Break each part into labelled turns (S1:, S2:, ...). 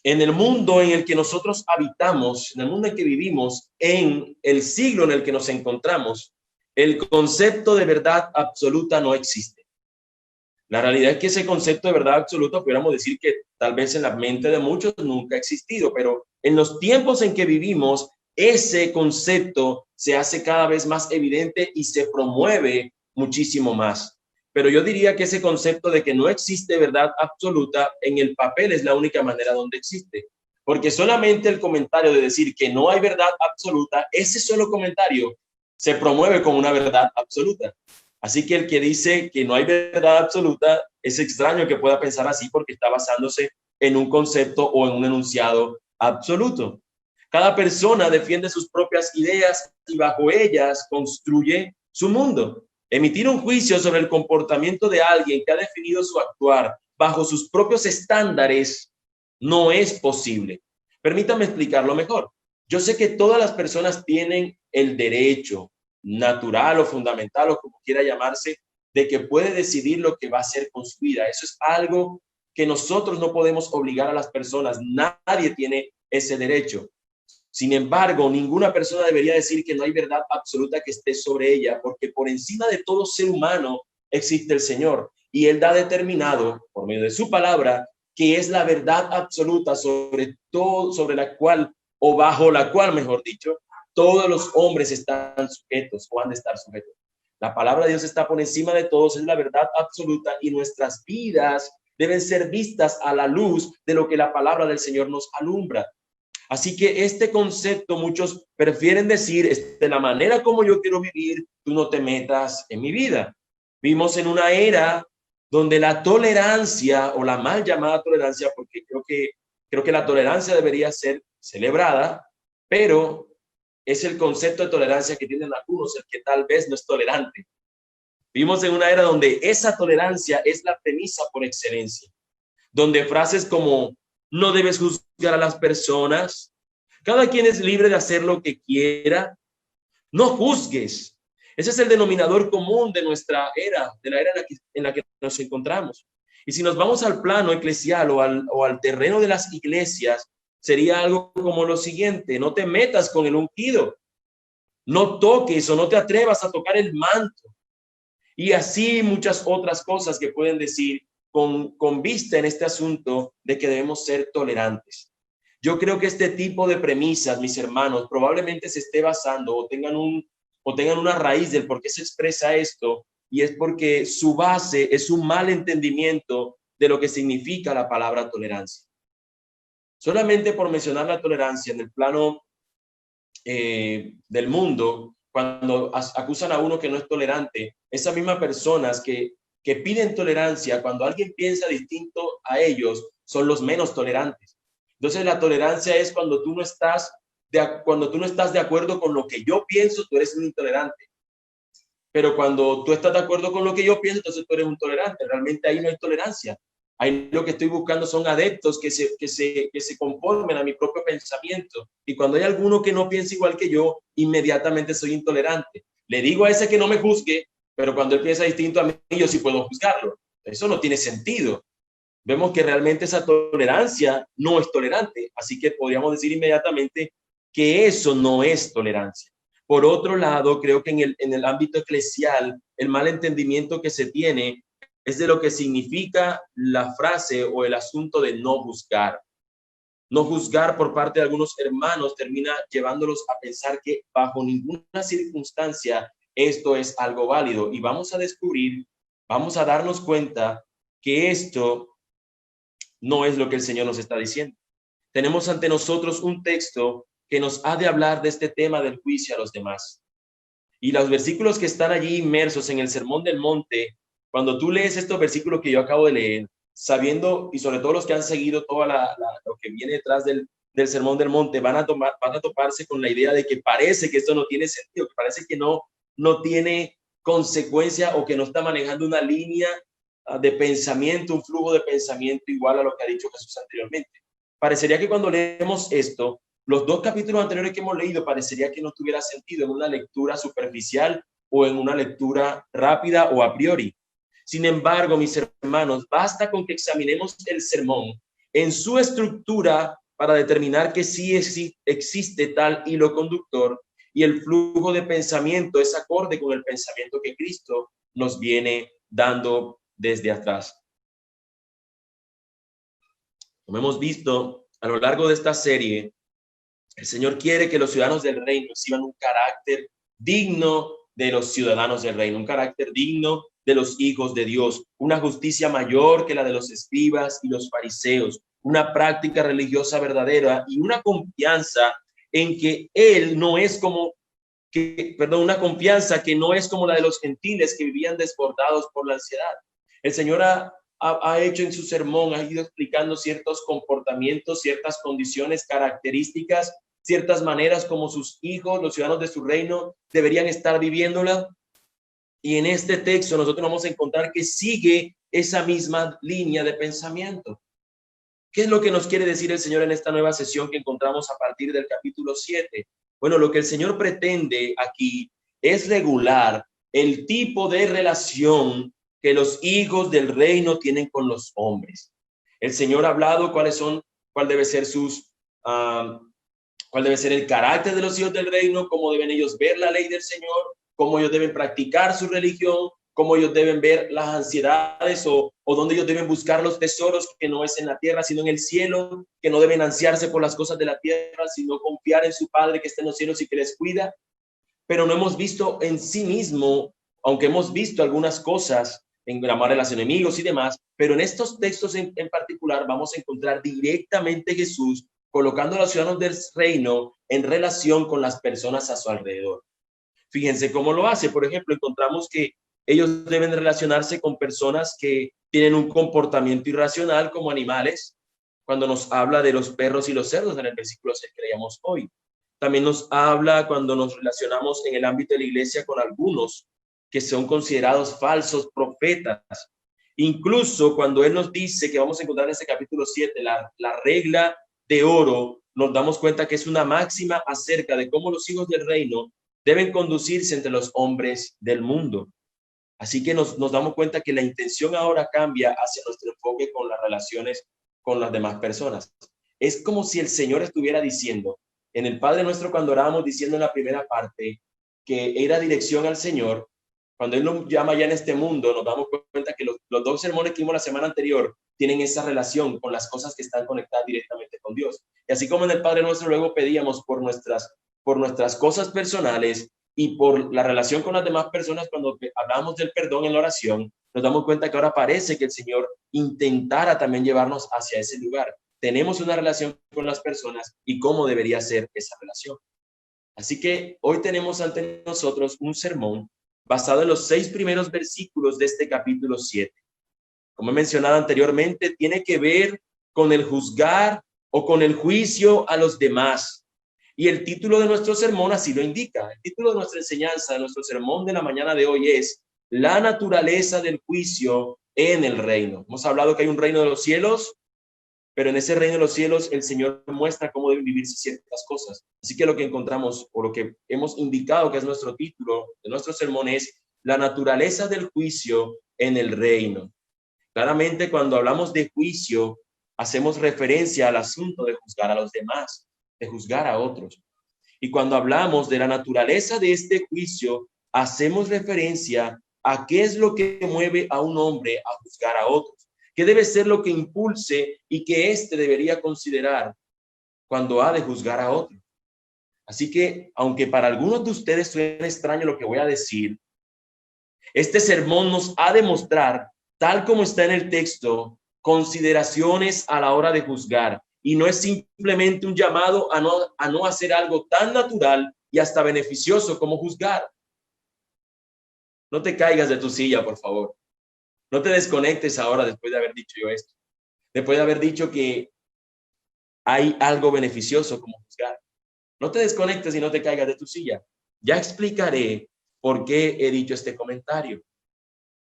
S1: En el mundo en el que nosotros habitamos, en el mundo en que vivimos, en el siglo en el que nos encontramos, el concepto de verdad absoluta no existe. La realidad es que ese concepto de verdad absoluta, pudiéramos decir que tal vez en la mente de muchos nunca ha existido, pero en los tiempos en que vivimos, ese concepto se hace cada vez más evidente y se promueve muchísimo más. Pero yo diría que ese concepto de que no existe verdad absoluta en el papel es la única manera donde existe. Porque solamente el comentario de decir que no hay verdad absoluta, ese solo comentario se promueve como una verdad absoluta. Así que el que dice que no hay verdad absoluta es extraño que pueda pensar así porque está basándose en un concepto o en un enunciado absoluto. Cada persona defiende sus propias ideas y bajo ellas construye su mundo. Emitir un juicio sobre el comportamiento de alguien que ha definido su actuar bajo sus propios estándares no es posible. Permítame explicarlo mejor. Yo sé que todas las personas tienen el derecho natural o fundamental o como quiera llamarse, de que puede decidir lo que va a ser con su vida. Eso es algo que nosotros no podemos obligar a las personas. Nadie tiene ese derecho. Sin embargo, ninguna persona debería decir que no hay verdad absoluta que esté sobre ella, porque por encima de todo ser humano existe el Señor y Él da determinado, por medio de su palabra, que es la verdad absoluta sobre todo, sobre la cual, o bajo la cual, mejor dicho, todos los hombres están sujetos o han de estar sujetos. La palabra de Dios está por encima de todos, es la verdad absoluta y nuestras vidas deben ser vistas a la luz de lo que la palabra del Señor nos alumbra. Así que este concepto muchos prefieren decir, de la manera como yo quiero vivir, tú no te metas en mi vida. Vivimos en una era donde la tolerancia o la mal llamada tolerancia, porque creo que la tolerancia debería ser celebrada, pero es el concepto de tolerancia que tienen algunos, el que tal vez no es tolerante. Vivimos en una era donde esa tolerancia es la premisa por excelencia, donde frases como no debes juzgar a las personas, cada quien es libre de hacer lo que quiera, no juzgues. Ese es el denominador común de nuestra era, de la era en la que nos encontramos. Y si nos vamos al plano eclesial o al terreno de las iglesias, sería algo como lo siguiente: no te metas con el ungido, no toques o no te atrevas a tocar el manto. Y así muchas otras cosas que pueden decir con vista en este asunto de que debemos ser tolerantes. Yo creo que este tipo de premisas, mis hermanos, probablemente se esté basando o tengan una raíz del por qué se expresa esto, y es porque su base es un mal entendimiento de lo que significa la palabra tolerancia. Solamente por mencionar la tolerancia en el plano del mundo, cuando acusan a uno que no es tolerante, esas mismas personas que piden tolerancia, cuando alguien piensa distinto a ellos, son los menos tolerantes. Entonces la tolerancia es cuando tú no estás de acuerdo con lo que yo pienso, tú eres un intolerante. Pero cuando tú estás de acuerdo con lo que yo pienso, entonces tú eres un tolerante. Realmente ahí no hay tolerancia. Ahí lo que estoy buscando son adeptos que se conformen a mi propio pensamiento. Y cuando hay alguno que no piensa igual que yo, inmediatamente soy intolerante. Le digo a ese que no me juzgue, pero cuando él piensa distinto a mí, yo sí puedo juzgarlo. Eso no tiene sentido. Vemos que realmente esa tolerancia no es tolerante. Así que podríamos decir inmediatamente que eso no es tolerancia. Por otro lado, creo que en el ámbito eclesial, el mal entendimiento que se tiene es de lo que significa la frase o el asunto de no juzgar. No juzgar por parte de algunos hermanos termina llevándolos a pensar que bajo ninguna circunstancia esto es algo válido. Y vamos a descubrir, vamos a darnos cuenta que esto no es lo que el Señor nos está diciendo. Tenemos ante nosotros un texto que nos ha de hablar de este tema del juicio a los demás. Y los versículos que están allí inmersos en el Sermón del Monte, cuando tú lees estos versículos que yo acabo de leer, sabiendo, y sobre todo los que han seguido lo que viene detrás del Sermón del Monte, van a toparse con la idea de que parece que esto no tiene sentido, que parece que no tiene consecuencia o que no está manejando una línea de pensamiento, un flujo de pensamiento igual a lo que ha dicho Jesús anteriormente. Parecería que cuando leemos esto, los dos capítulos anteriores que hemos leído parecería que no tuviera sentido en una lectura superficial o en una lectura rápida o a priori. Sin embargo, mis hermanos, basta con que examinemos el sermón en su estructura para determinar que sí existe tal hilo conductor y el flujo de pensamiento es acorde con el pensamiento que Cristo nos viene dando desde atrás. Como hemos visto a lo largo de esta serie, el Señor quiere que los ciudadanos del reino exhiban un carácter digno de los ciudadanos del reino, un carácter digno de los hijos de Dios, una justicia mayor que la de los escribas y los fariseos, una práctica religiosa verdadera y una confianza en que Él no es como una confianza que no es como la de los gentiles que vivían desbordados por la ansiedad. El Señor ha hecho en su sermón, ha ido explicando ciertos comportamientos, ciertas condiciones, características, ciertas maneras como sus hijos, los ciudadanos de su reino, deberían estar viviéndola. Y en este texto nosotros vamos a encontrar que sigue esa misma línea de pensamiento. ¿Qué es lo que nos quiere decir el Señor en esta nueva sesión que encontramos a partir del capítulo 7? Bueno, lo que el Señor pretende aquí es regular el tipo de relación que los hijos del reino tienen con los hombres. El Señor ha hablado cuál debe ser cuál debe ser el carácter de los hijos del reino, cómo deben ellos ver la ley del Señor, cómo ellos deben practicar su religión, cómo ellos deben ver las ansiedades o dónde ellos deben buscar los tesoros, que no es en la tierra, sino en el cielo, que no deben ansiarse por las cosas de la tierra, sino confiar en su Padre que está en los cielos y que les cuida. Pero no hemos visto en sí mismo, aunque hemos visto algunas cosas en amar a los enemigos y demás, pero en estos textos en particular vamos a encontrar directamente Jesús colocando a los ciudadanos del reino en relación con las personas a su alrededor. Fíjense cómo lo hace. Por ejemplo, encontramos que ellos deben relacionarse con personas que tienen un comportamiento irracional como animales, cuando nos habla de los perros y los cerdos en el versículo 6 que leíamos hoy. También nos habla cuando nos relacionamos en el ámbito de la iglesia con algunos que son considerados falsos profetas. Incluso cuando Él nos dice que vamos a encontrar en este capítulo 7 la regla de oro, nos damos cuenta que es una máxima acerca de cómo los hijos del reino deben conducirse entre los hombres del mundo. Así que nos damos cuenta que la intención ahora cambia hacia nuestro enfoque con las relaciones con las demás personas. Es como si el Señor estuviera diciendo, en el Padre Nuestro cuando orábamos diciendo en la primera parte, que era dirección al Señor, cuando Él nos llama ya en este mundo, nos damos cuenta que los dos sermones que vimos la semana anterior tienen esa relación con las cosas que están conectadas directamente con Dios. Y así como en el Padre Nuestro luego pedíamos por nuestras cosas personales y por la relación con las demás personas, cuando hablamos del perdón en la oración, nos damos cuenta que ahora parece que el Señor intentara también llevarnos hacia ese lugar. Tenemos una relación con las personas y cómo debería ser esa relación. Así que hoy tenemos ante nosotros un sermón basado en los 6 primeros versículos de este capítulo 7. Como he mencionado anteriormente, tiene que ver con el juzgar o con el juicio a los demás. Y el título de nuestro sermón así lo indica. El título de nuestra enseñanza, de nuestro sermón de la mañana de hoy es la naturaleza del juicio en el reino. Hemos hablado que hay un reino de los cielos, pero en ese reino de los cielos el Señor muestra cómo deben vivirse ciertas cosas. Así que lo que encontramos, o lo que hemos indicado que es nuestro título de nuestro sermón es la naturaleza del juicio en el reino. Claramente cuando hablamos de juicio, hacemos referencia al asunto de juzgar a los demás, de juzgar a otros. Y cuando hablamos de la naturaleza de este juicio, hacemos referencia a qué es lo que mueve a un hombre a juzgar a otros. ¿Qué debe ser lo que impulse y que éste debería considerar cuando ha de juzgar a otro? Así que, aunque para algunos de ustedes suene extraño lo que voy a decir, este sermón nos ha de mostrar, tal como está en el texto, consideraciones a la hora de juzgar. Y no es simplemente un llamado a no hacer algo tan natural y hasta beneficioso como juzgar. No te caigas de tu silla, por favor. No te desconectes ahora después de haber dicho yo esto. Después de haber dicho que hay algo beneficioso como juzgar. No te desconectes y no te caigas de tu silla. Ya explicaré por qué he dicho este comentario.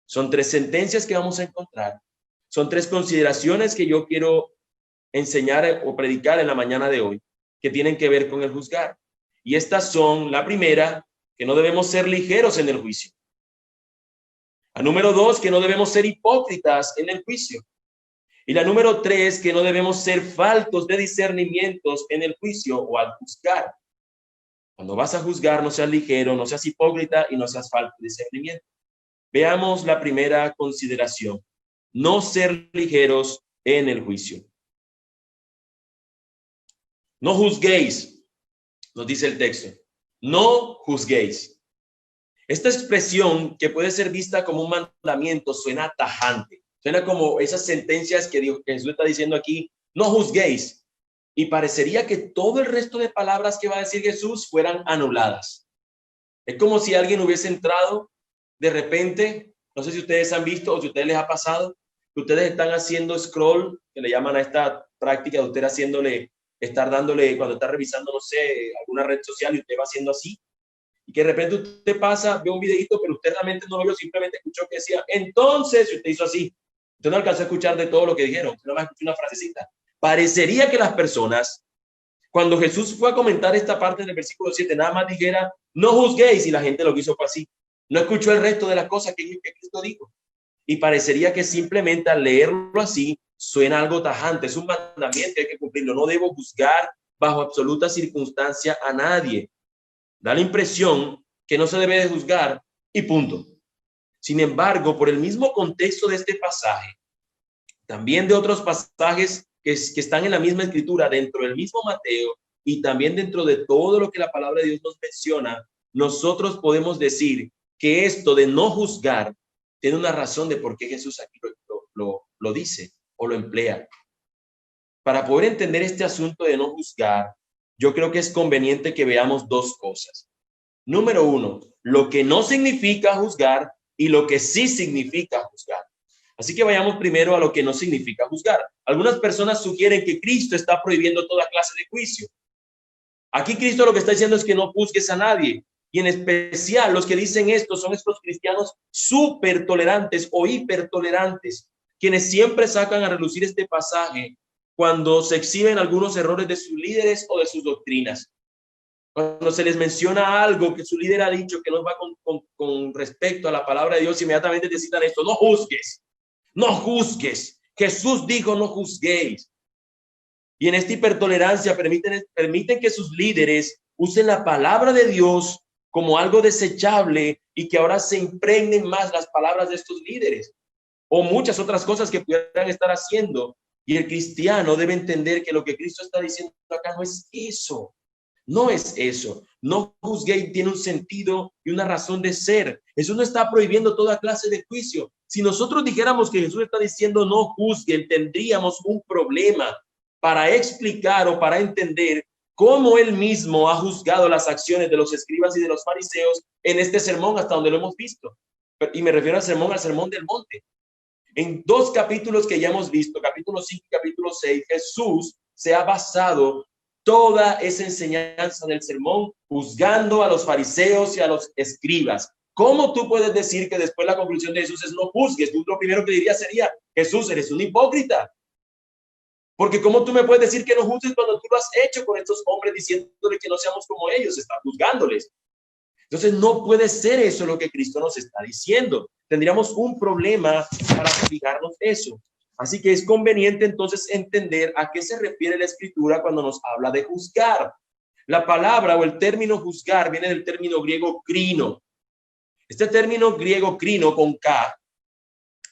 S1: Son 3 sentencias que vamos a encontrar. Son 3 consideraciones que yo quiero enseñar o predicar en la mañana de hoy, que tienen que ver con el juzgar. Y estas son, la primera, que no debemos ser ligeros en el juicio. La número 2, que no debemos ser hipócritas en el juicio. Y la número 3, que no debemos ser faltos de discernimientos en el juicio o al juzgar. Cuando vas a juzgar, no seas ligero, no seas hipócrita y no seas falto de discernimiento. Veamos la primera consideración. No ser ligeros en el juicio. No juzguéis, nos dice el texto. No juzguéis. Esta expresión, que puede ser vista como un mandamiento, suena tajante. Suena como esas sentencias que Jesús está diciendo aquí. No juzguéis. Y parecería que todo el resto de palabras que va a decir Jesús fueran anuladas. Es como si alguien hubiese entrado de repente, no sé si ustedes han visto o si a ustedes les ha pasado, que ustedes están haciendo scroll, que le llaman a esta práctica de usted estar dándole, cuando está revisando, no sé, alguna red social y usted va haciendo así, y que de repente usted pasa, ve un videito, pero usted realmente no lo vio, simplemente escuchó que decía, entonces, y usted hizo así. Usted no alcanzó a escuchar de todo lo que dijeron, usted no va a escuchar una frasecita. Parecería que las personas, cuando Jesús fue a comentar esta parte del versículo 7, nada más dijera, no juzguéis, y la gente lo que hizo fue así. No escuchó el resto de las cosas que Cristo dijo. Y parecería que simplemente al leerlo así, suena algo tajante. Es un mandamiento, hay que cumplirlo. No debo juzgar bajo absoluta circunstancia a nadie. Da la impresión que no se debe de juzgar y punto. Sin embargo, por el mismo contexto de este pasaje, también de otros pasajes que están en la misma escritura, dentro del mismo Mateo, y también dentro de todo lo que la palabra de Dios nos menciona, nosotros podemos decir que esto de no juzgar tiene una razón de por qué Jesús aquí lo dice o lo emplea. Para poder entender este asunto de no juzgar, yo creo que es conveniente que veamos dos cosas. Número 1, lo que no significa juzgar y lo que sí significa juzgar. Así que vayamos primero a lo que no significa juzgar. Algunas personas sugieren que Cristo está prohibiendo toda clase de juicio. Aquí Cristo lo que está diciendo es que no juzgues a nadie. Y en especial los que dicen esto son estos cristianos súper tolerantes o hipertolerantes, quienes siempre sacan a relucir este pasaje cuando se exhiben algunos errores de sus líderes o de sus doctrinas. Cuando se les menciona algo que su líder ha dicho que no va con respecto a la palabra de Dios, inmediatamente te citan esto: no juzgues, no juzgues. Jesús dijo, no juzguéis. Y en esta hipertolerancia permiten que sus líderes usen la palabra de Dios como algo desechable y que ahora se impregnen más las palabras de estos líderes o muchas otras cosas que pudieran estar haciendo. Y el cristiano debe entender que lo que Cristo está diciendo acá no es eso. No es eso. No juzguéis tiene un sentido y una razón de ser. Jesús no está prohibiendo toda clase de juicio. Si nosotros dijéramos que Jesús está diciendo no juzguen, tendríamos un problema para explicar o para entender cómo él mismo ha juzgado las acciones de los escribas y de los fariseos en este sermón hasta donde lo hemos visto. Y me refiero al sermón del monte. En dos capítulos que ya hemos visto, capítulo 5 y capítulo 6, Jesús se ha basado toda esa enseñanza del sermón juzgando a los fariseos y a los escribas. ¿Cómo tú puedes decir que después la conclusión de Jesús es no juzgues? Tú lo primero que diría sería, Jesús, eres un hipócrita. Porque ¿cómo tú me puedes decir que no juzgues cuando tú lo has hecho con estos hombres diciéndole que no seamos como ellos? Estás juzgándoles. Entonces no puede ser eso lo que Cristo nos está diciendo. Tendríamos un problema para explicarnos eso. Así que es conveniente entonces entender a qué se refiere la Escritura cuando nos habla de juzgar. La palabra o el término juzgar viene del término griego krino. Este término griego krino con K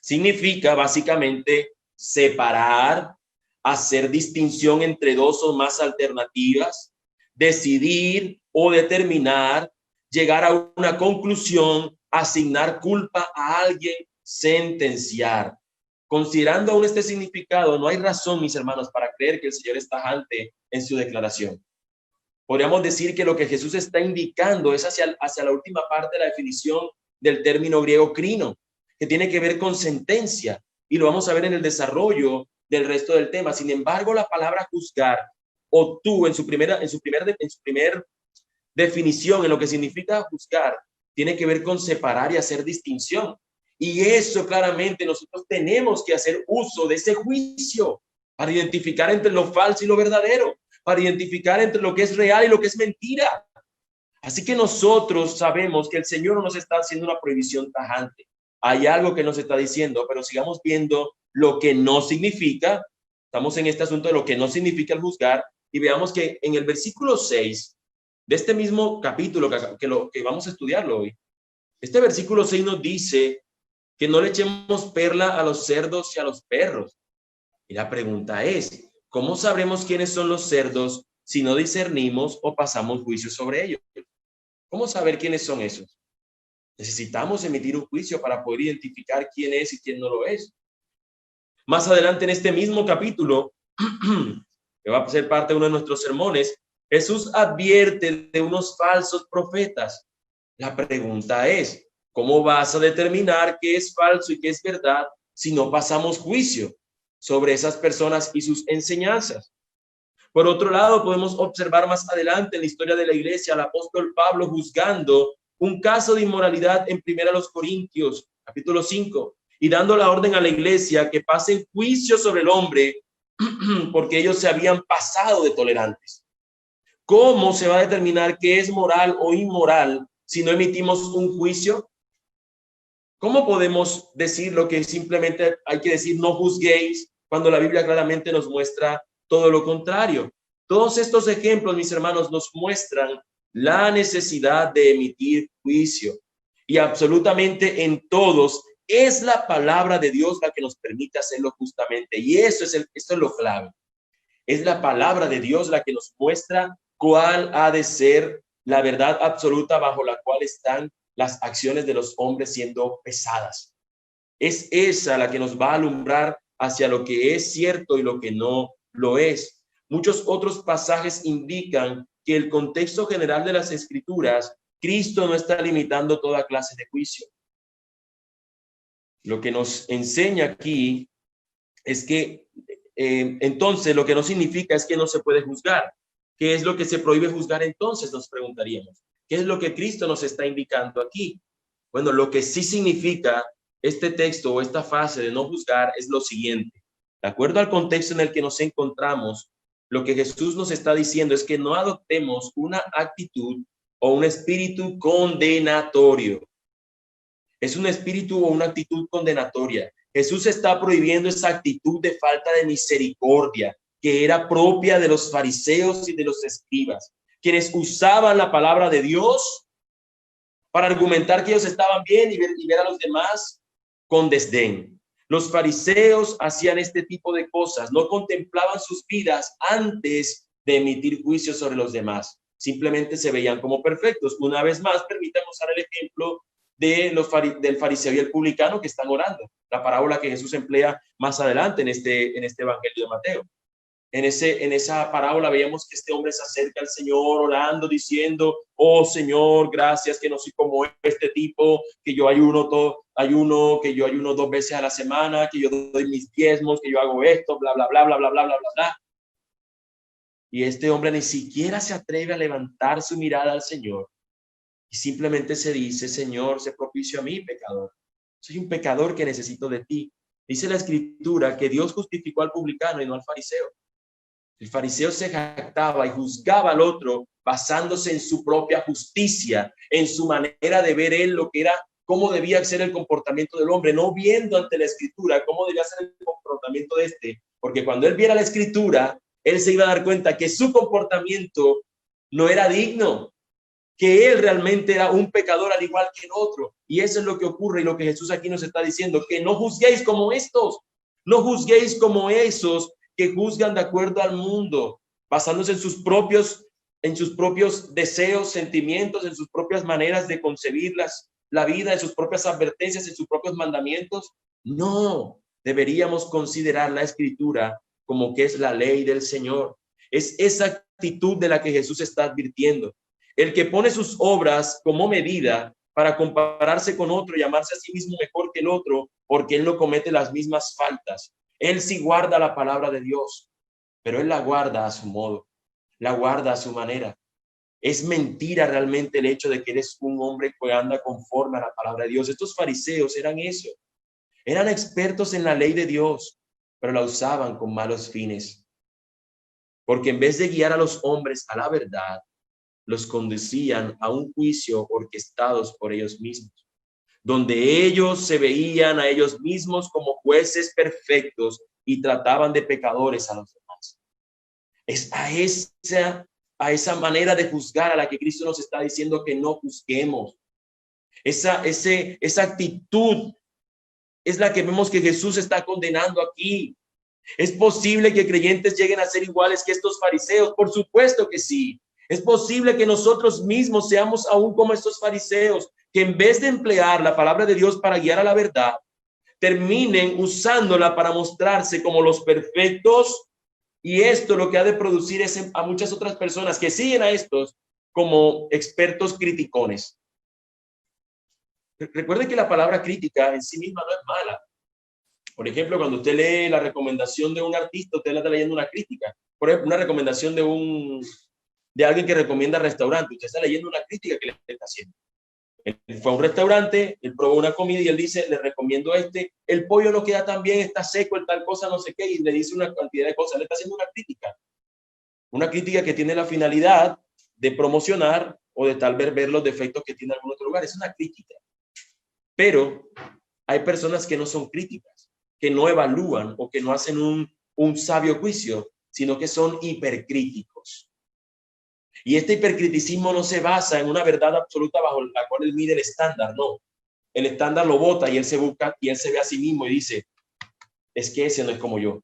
S1: significa básicamente separar, hacer distinción entre dos o más alternativas, decidir o determinar, llegar a una conclusión, asignar culpa a alguien, sentenciar. Considerando aún este significado, no hay razón, mis hermanos, para creer que el Señor es tajante en su declaración. Podríamos decir que lo que Jesús está indicando es hacia la última parte de la definición del término griego krino, que tiene que ver con sentencia, y lo vamos a ver en el desarrollo del resto del tema. Sin embargo, la palabra juzgar, o tú en su primer definición, en lo que significa juzgar, tiene que ver con separar y hacer distinción. Y eso claramente nosotros tenemos que hacer uso de ese juicio para identificar entre lo falso y lo verdadero, para identificar entre lo que es real y lo que es mentira. Así que nosotros sabemos que el Señor no nos está haciendo una prohibición tajante. Hay algo que nos está diciendo, pero sigamos viendo lo que no significa, estamos en este asunto de lo que no significa el juzgar, y veamos que en el versículo 6 de este mismo capítulo que vamos a estudiarlo hoy, este versículo 6 nos dice que no le echemos perla a los cerdos y a los perros. Y la pregunta es, ¿cómo sabremos quiénes son los cerdos si no discernimos o pasamos juicio sobre ellos? ¿Cómo saber quiénes son esos? Necesitamos emitir un juicio para poder identificar quién es y quién no lo es. Más adelante en este mismo capítulo, que va a ser parte de uno de nuestros sermones, Jesús advierte de unos falsos profetas. La pregunta es, ¿cómo vas a determinar qué es falso y qué es verdad si no pasamos juicio sobre esas personas y sus enseñanzas? Por otro lado, podemos observar más adelante en la historia de la iglesia al apóstol Pablo juzgando un caso de inmoralidad en 1 Corintios, capítulo 5, y dando la orden a la iglesia que pase juicio sobre el hombre porque ellos se habían pasado de tolerantes. ¿Cómo se va a determinar qué es moral o inmoral si no emitimos un juicio? ¿Cómo podemos decir lo que simplemente hay que decir no juzguéis cuando la Biblia claramente nos muestra todo lo contrario? Todos estos ejemplos, mis hermanos, nos muestran la necesidad de emitir juicio. Y absolutamente en todos es la palabra de Dios la que nos permite hacerlo justamente. Y esto es lo clave. Es la palabra de Dios la que nos muestra cuál ha de ser la verdad absoluta bajo la cual están las acciones de los hombres siendo pesadas. Es esa la que nos va a alumbrar hacia lo que es cierto y lo que no lo es. Muchos otros pasajes indican que el contexto general de las Escrituras, Cristo no está limitando toda clase de juicio. Lo que nos enseña aquí es que entonces lo que no significa es que no se puede juzgar. ¿Qué es lo que se prohíbe juzgar entonces? Nos preguntaríamos. ¿Qué es lo que Cristo nos está indicando aquí? Bueno, lo que sí significa este texto o esta fase de no juzgar es lo siguiente. De acuerdo al contexto en el que nos encontramos, lo que Jesús nos está diciendo es que no adoptemos una actitud o un espíritu condenatorio. Es un espíritu o una actitud condenatoria. Jesús está prohibiendo esa actitud de falta de misericordia que era propia de los fariseos y de los escribas, quienes usaban la palabra de Dios para argumentar que ellos estaban bien y ver a los demás con desdén. Los fariseos hacían este tipo de cosas, no contemplaban sus vidas antes de emitir juicios sobre los demás. Simplemente se veían como perfectos. Una vez más, permítanme usar el ejemplo del fariseo y el publicano que están orando, la parábola que Jesús emplea más adelante en este evangelio de Mateo. En esa parábola veíamos que este hombre se acerca al Señor orando, diciendo, oh Señor, gracias que no soy como este tipo, que yo ayuno 2 veces a la semana, que yo doy mis diezmos, que yo hago esto, bla, bla, bla, bla, bla, bla, bla, bla, bla. Y este hombre ni siquiera se atreve a levantar su mirada al Señor. Y simplemente se dice, Señor, sé propicio a mí, pecador. Soy un pecador que necesito de ti. Dice la Escritura que Dios justificó al publicano y no al fariseo. El fariseo se jactaba y juzgaba al otro basándose en su propia justicia, en su manera de ver él lo que era, cómo debía ser el comportamiento del hombre, no viendo ante la Escritura cómo debía ser el comportamiento de este. Porque cuando él viera la Escritura, él se iba a dar cuenta que su comportamiento no era digno, que él realmente era un pecador al igual que el otro. Y eso es lo que ocurre y lo que Jesús aquí nos está diciendo, que no juzguéis como estos, no juzguéis como esos que juzgan de acuerdo al mundo, basándose en sus propios deseos, sentimientos, en sus propias maneras de concebir la vida, en sus propias advertencias, en sus propios mandamientos. No, deberíamos considerar la Escritura como que es la ley del Señor. Es esa actitud de la que Jesús está advirtiendo. El que pone sus obras como medida para compararse con otro y llamarse a sí mismo mejor que el otro, porque él no comete las mismas faltas. Él sí guarda la palabra de Dios, pero él la guarda a su modo, la guarda a su manera. Es mentira realmente el hecho de que eres un hombre que anda conforme a la palabra de Dios. Estos fariseos eran eso. Eran expertos en la ley de Dios, pero la usaban con malos fines. Porque en vez de guiar a los hombres a la verdad, los conducían a un juicio orquestados por ellos mismos. donde ellos se veían a ellos mismos como jueces perfectos y trataban de pecadores a los demás. Es a esa manera de juzgar a la que Cristo nos está diciendo que no juzguemos. Esa actitud es la que vemos que Jesús está condenando aquí. ¿Es posible que creyentes lleguen a ser iguales que estos fariseos? Por supuesto que sí. Es posible que nosotros mismos seamos aún como estos fariseos, que en vez de emplear la palabra de Dios para guiar a la verdad, terminen usándola para mostrarse como los perfectos. Y esto lo que ha de producir es a muchas otras personas que siguen a estos como expertos criticones. Recuerden que la palabra crítica en sí misma no es mala. Por ejemplo, cuando usted lee la recomendación de un artista, usted está leyendo una crítica. Por ejemplo, una recomendación de alguien que recomienda restaurante. Usted está leyendo una crítica que le está haciendo. Él fue a un restaurante, él probó una comida y él dice, le recomiendo el pollo no queda tan bien, está seco, el tal cosa, no sé qué, y le dice una cantidad de cosas. Le está haciendo una crítica que tiene la finalidad de promocionar o de tal vez ver los defectos que tiene algún otro lugar. Es una crítica. Pero hay personas que no son críticas, que no evalúan o que no hacen un sabio juicio, sino que son hipercríticos. Y este hipercriticismo no se basa en una verdad absoluta bajo la cual él mide el estándar, no. El estándar lo bota y él se busca y él se ve a sí mismo y dice, es que ese no es como yo.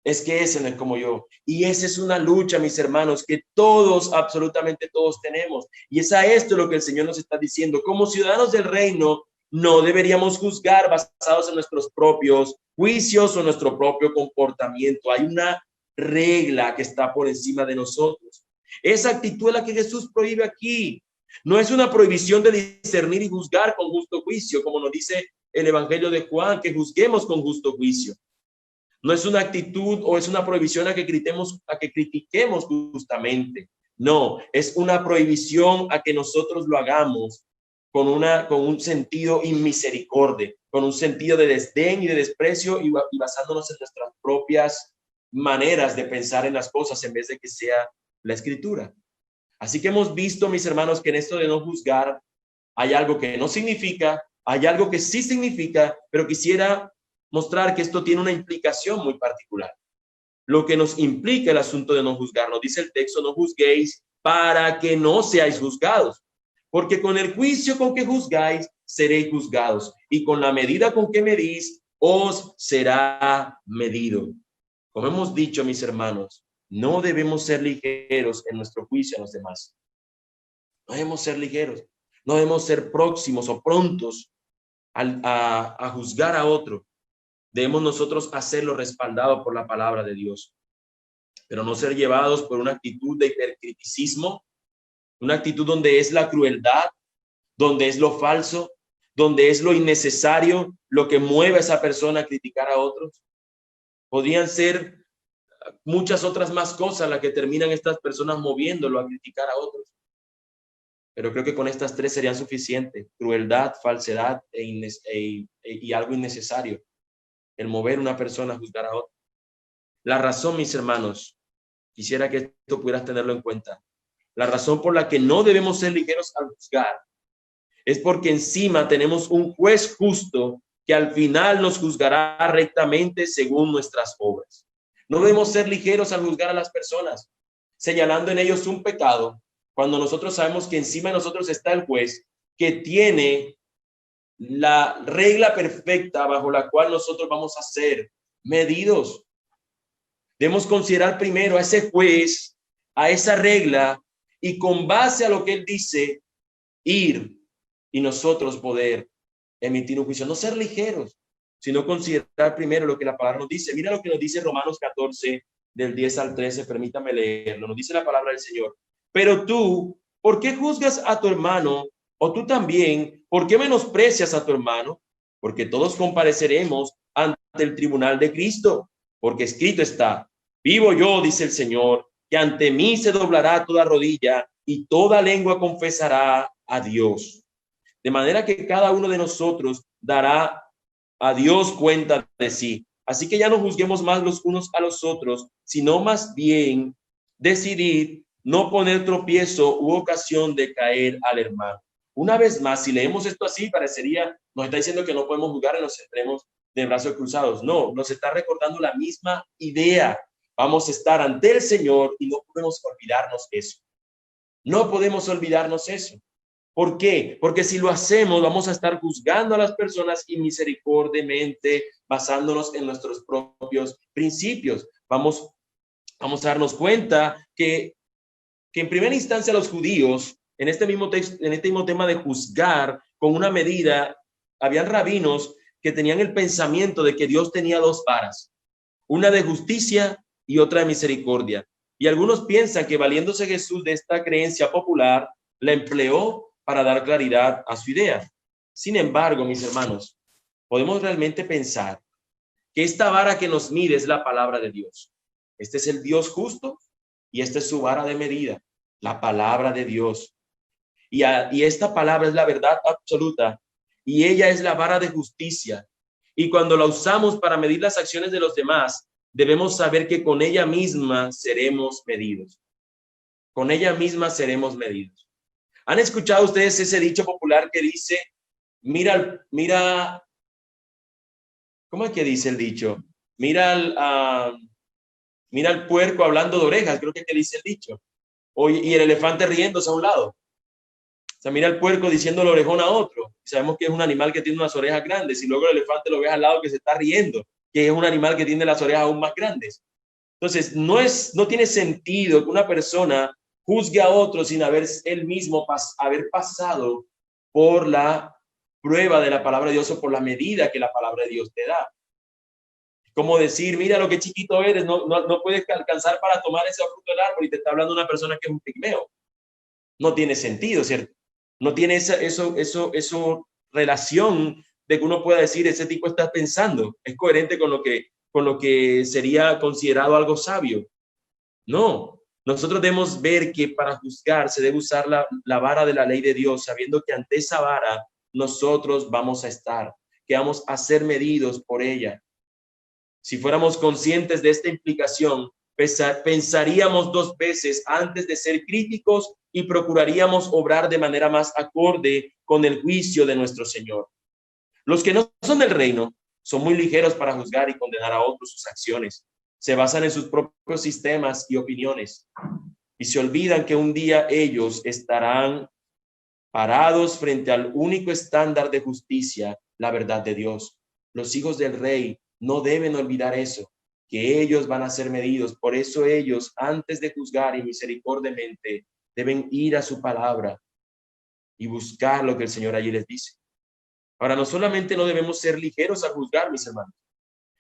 S1: Es que ese no es como yo. Y esa es una lucha, mis hermanos, que todos, absolutamente todos tenemos. Y es a esto lo que el Señor nos está diciendo. Como ciudadanos del reino, no deberíamos juzgar basados en nuestros propios juicios o nuestro propio comportamiento. Hay una regla que está por encima de nosotros. Esa actitud es la que Jesús prohíbe aquí. No es una prohibición de discernir y juzgar con justo juicio, como nos dice el Evangelio de Juan, que juzguemos con justo juicio. No es una actitud o es una prohibición a que critiquemos justamente. No, es una prohibición a que nosotros lo hagamos con un sentido inmisericordia, con un sentido de desdén y de desprecio y basándonos en nuestras propias maneras de pensar en las cosas en vez de que sea la Escritura. Así que hemos visto, mis hermanos, que en esto de no juzgar hay algo que no significa, hay algo que sí significa, pero quisiera mostrar que esto tiene una implicación muy particular. Lo que nos implica el asunto de no juzgar, nos dice el texto, no juzguéis para que no seáis juzgados, porque con el juicio con que juzgáis, seréis juzgados, y con la medida con que medís, os será medido. Como hemos dicho, mis hermanos, no debemos ser ligeros en nuestro juicio a los demás. No debemos ser ligeros, no debemos ser próximos o prontos a juzgar a otro. Debemos nosotros hacerlo respaldado por la palabra de Dios, pero no ser llevados por una actitud de hipercriticismo, una actitud donde es la crueldad, donde es lo falso, donde es lo innecesario, lo que mueve a esa persona a criticar a otros. Podrían ser muchas otras más cosas las que terminan estas personas moviéndolo a criticar a otros. Pero creo que con estas tres serían suficientes: crueldad, falsedad y algo innecesario. El mover a una persona a juzgar a otra. La razón, mis hermanos, quisiera que esto pudieras tenerlo en cuenta. La razón por la que no debemos ser ligeros al juzgar es porque encima tenemos un juez justo que al final nos juzgará rectamente según nuestras obras. No debemos ser ligeros al juzgar a las personas, señalando en ellos un pecado, cuando nosotros sabemos que encima de nosotros está el juez que tiene la regla perfecta bajo la cual nosotros vamos a ser medidos. Debemos considerar primero a ese juez, a esa regla, y con base a lo que él dice, ir y nosotros poder emitir un juicio. No ser ligeros, sino considerar primero lo que la palabra nos dice. Mira lo que nos dice Romanos 14, del 10 al 13, permítame leerlo. Nos dice la palabra del Señor. Pero tú, ¿por qué juzgas a tu hermano? O tú también, ¿por qué menosprecias a tu hermano? Porque todos compareceremos ante el tribunal de Cristo, porque escrito está: vivo yo, dice el Señor, que ante mí se doblará toda rodilla y toda lengua confesará a Dios. De manera que cada uno de nosotros dará a Dios cuenta de sí. Así que ya no juzguemos más los unos a los otros, sino más bien decidir no poner tropiezo u ocasión de caer al hermano. Una vez más, si leemos esto así, parecería, nos está diciendo que no podemos juzgar y nos centremos de brazos cruzados. No, nos está recordando la misma idea. Vamos a estar ante el Señor y no podemos olvidarnos eso. No podemos olvidarnos eso. ¿Por qué? Porque si lo hacemos, vamos a estar juzgando a las personas y misericordiamente, basándonos en nuestros propios principios. Vamos a darnos cuenta que en primera instancia los judíos, en este mismo texto, en este mismo tema de juzgar con una medida, habían rabinos que tenían el pensamiento de que Dios tenía dos varas, una de justicia y otra de misericordia. Y algunos piensan que valiéndose Jesús de esta creencia popular, la empleó para dar claridad a su idea. Sin embargo, mis hermanos, podemos realmente pensar que esta vara que nos mide es la palabra de Dios. Este es el Dios justo y esta es su vara de medida, la palabra de Dios. Y esta palabra es la verdad absoluta y ella es la vara de justicia. Y cuando la usamos para medir las acciones de los demás, debemos saber que con ella misma seremos medidos. Con ella misma seremos medidos. ¿Han escuchado ustedes ese dicho popular que dice, mira, ¿cómo es que dice el dicho? Mira al puerco hablando de orejas, creo que dice el dicho. Y el elefante riéndose a un lado. O sea, mira al puerco diciendo el orejón a otro. Sabemos que es un animal que tiene unas orejas grandes y luego el elefante lo ve al lado que se está riendo, que es un animal que tiene las orejas aún más grandes. Entonces, no tiene sentido que una persona juzgue a otro sin haber él mismo haber pasado por la prueba de la palabra de Dios o por la medida que la palabra de Dios te da. Como decir, mira lo que chiquito eres, no puedes alcanzar para tomar ese fruto del árbol y te está hablando una persona que es un pigmeo. No tiene sentido, ¿cierto? No tiene eso relación de que uno pueda decir, ese tipo está pensando, es coherente con lo que sería considerado algo sabio. No, nosotros debemos ver que para juzgar se debe usar la vara de la ley de Dios, sabiendo que ante esa vara nosotros vamos a estar, que vamos a ser medidos por ella. Si fuéramos conscientes de esta implicación, pensaríamos dos veces antes de ser críticos y procuraríamos obrar de manera más acorde con el juicio de nuestro Señor. Los que no son del reino son muy ligeros para juzgar y condenar a otros sus acciones. Se basan en sus propios sistemas y opiniones y se olvidan que un día ellos estarán parados frente al único estándar de justicia, la verdad de Dios. Los hijos del rey no deben olvidar eso, que ellos van a ser medidos. Por eso ellos, antes de juzgar y misericordiamente, deben ir a su palabra y buscar lo que el Señor allí les dice. Ahora, no solamente no debemos ser ligeros a juzgar, mis hermanos,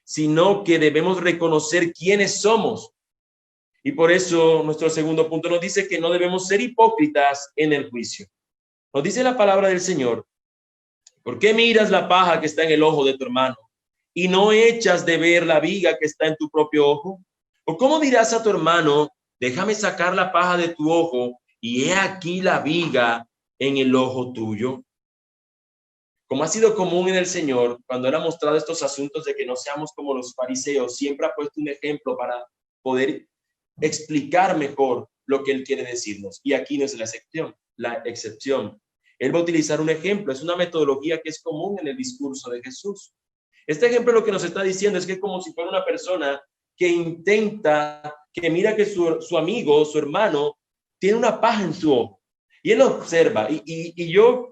S1: sino que debemos reconocer quiénes somos. Y por eso nuestro segundo punto nos dice que no debemos ser hipócritas en el juicio. Nos dice la palabra del Señor, ¿por qué miras la paja que está en el ojo de tu hermano y no echas de ver la viga que está en tu propio ojo? ¿O cómo dirás a tu hermano, déjame sacar la paja de tu ojo y he aquí la viga en el ojo tuyo? Como ha sido común en el Señor, cuando Él ha mostrado estos asuntos de que no seamos como los fariseos, siempre ha puesto un ejemplo para poder explicar mejor lo que Él quiere decirnos. Y aquí no es la excepción. Él va a utilizar un ejemplo, es una metodología que es común en el discurso de Jesús. Este ejemplo lo que nos está diciendo es que es como si fuera una persona que mira que su amigo, su hermano, tiene una paja en su ojo. Y él lo observa. Y yo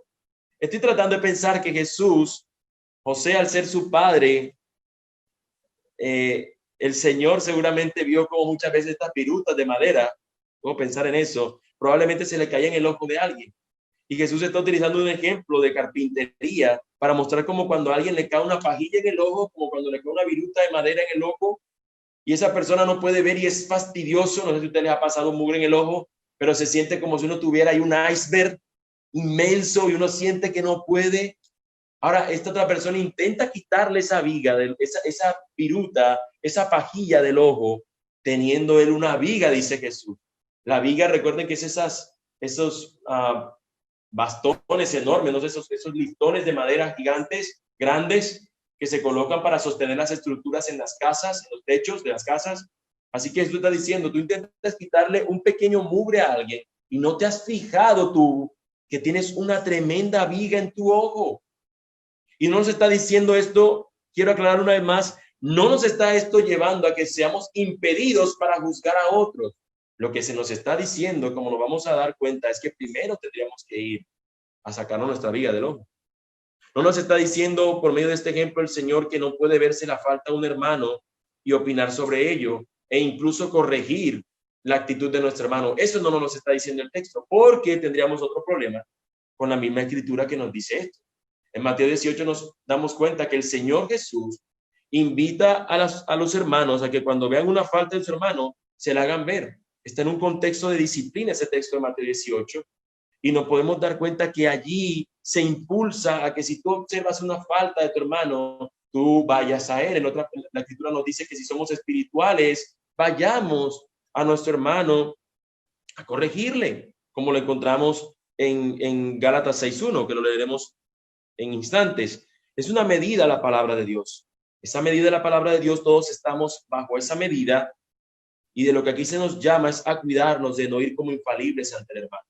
S1: estoy tratando de pensar que Jesús, José, al ser su padre, el Señor seguramente vio como muchas veces estas virutas de madera, puedo pensar en eso, probablemente se le caía en el ojo de alguien. Y Jesús está utilizando un ejemplo de carpintería para mostrar como cuando a alguien le cae una pajilla en el ojo, como cuando le cae una viruta de madera en el ojo, y esa persona no puede ver y es fastidioso. No sé si a usted les ha pasado un mugre en el ojo, pero se siente como si uno tuviera ahí un iceberg inmenso y uno siente que no puede. Ahora, esta otra persona intenta quitarle esa viga, esa viruta, esa pajilla del ojo, teniendo él una viga, dice Jesús. La viga, recuerden que es esos bastones enormes, ¿no? esos listones de madera gigantes, grandes, que se colocan para sostener las estructuras en las casas, en los techos de las casas. Así que Jesús está diciendo, tú intentas quitarle un pequeño mugre a alguien y no te has fijado tú que tienes una tremenda viga en tu ojo. Y no nos está diciendo esto, quiero aclarar una vez más, no nos está esto llevando a que seamos impedidos para juzgar a otros. Lo que se nos está diciendo, como nos vamos a dar cuenta, es que primero tendríamos que ir a sacarnos nuestra viga del ojo. No nos está diciendo por medio de este ejemplo el Señor que no puede verse la falta de un hermano y opinar sobre ello e incluso corregir la actitud de nuestro hermano. Eso no nos está diciendo el texto, porque tendríamos otro problema con la misma escritura que nos dice esto. En Mateo 18 nos damos cuenta que el Señor Jesús invita a los hermanos a que cuando vean una falta de su hermano, se la hagan ver. Está en un contexto de disciplina ese texto de Mateo 18. Y nos podemos dar cuenta que allí se impulsa a que si tú observas una falta de tu hermano, tú vayas a él. La escritura nos dice que si somos espirituales, vayamos a nuestro hermano a corregirle, como lo encontramos en Gálatas 6:1, que lo leeremos en instantes. Es una medida la palabra de Dios. Esa medida de la palabra de Dios, todos estamos bajo esa medida, y de lo que aquí se nos llama es a cuidarnos de no ir como infalibles ante el hermano.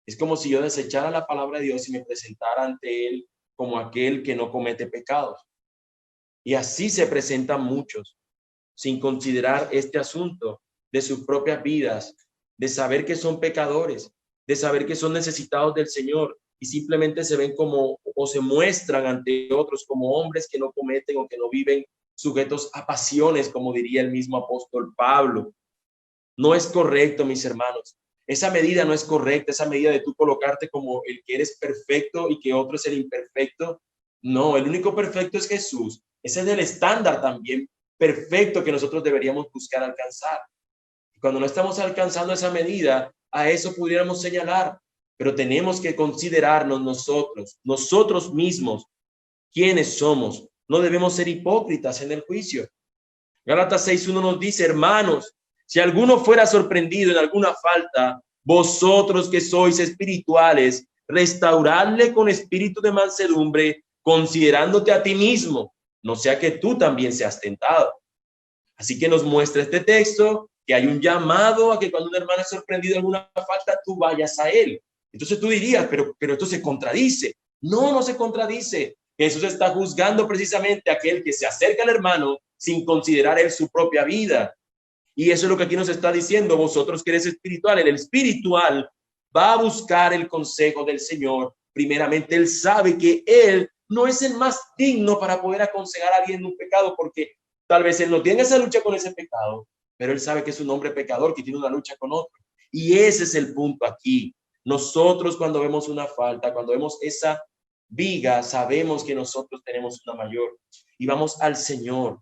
S1: Es como si yo desechara la palabra de Dios y me presentara ante él como aquel que no comete pecados. Y así se presentan muchos, sin considerar este asunto de sus propias vidas, de saber que son pecadores, de saber que son necesitados del Señor, y simplemente se ven como, o se muestran ante otros como hombres que no cometen o que no viven sujetos a pasiones, como diría el mismo apóstol Pablo. No es correcto, mis hermanos. Esa medida no es correcta, esa medida de tú colocarte como el que eres perfecto y que otro es el imperfecto. No, el único perfecto es Jesús. Ese es el estándar también perfecto que nosotros deberíamos buscar alcanzar. Cuando no estamos alcanzando esa medida, a eso pudiéramos señalar, pero tenemos que considerarnos nosotros mismos, quiénes somos. No debemos ser hipócritas en el juicio. Gálatas 6:1 nos dice, hermanos, si alguno fuera sorprendido en alguna falta, vosotros que sois espirituales, restauradle con espíritu de mansedumbre, considerándote a ti mismo, no sea que tú también seas tentado. Así que nos muestra este texto que hay un llamado a que cuando un hermano es sorprendido en alguna falta, tú vayas a él. Entonces tú dirías, pero esto se contradice. No, no se contradice. Jesús está juzgando precisamente a aquel que se acerca al hermano sin considerar él su propia vida. Y eso es lo que aquí nos está diciendo, vosotros que eres espiritual. El espiritual va a buscar el consejo del Señor. Primeramente, él sabe que él no es el más digno para poder aconsejar a alguien en un pecado, porque tal vez él no tiene esa lucha con ese pecado, pero él sabe que es un hombre pecador que tiene una lucha con otro. Y ese es el punto aquí. Nosotros cuando vemos una falta, cuando vemos esa viga, sabemos que nosotros tenemos una mayor y vamos al Señor.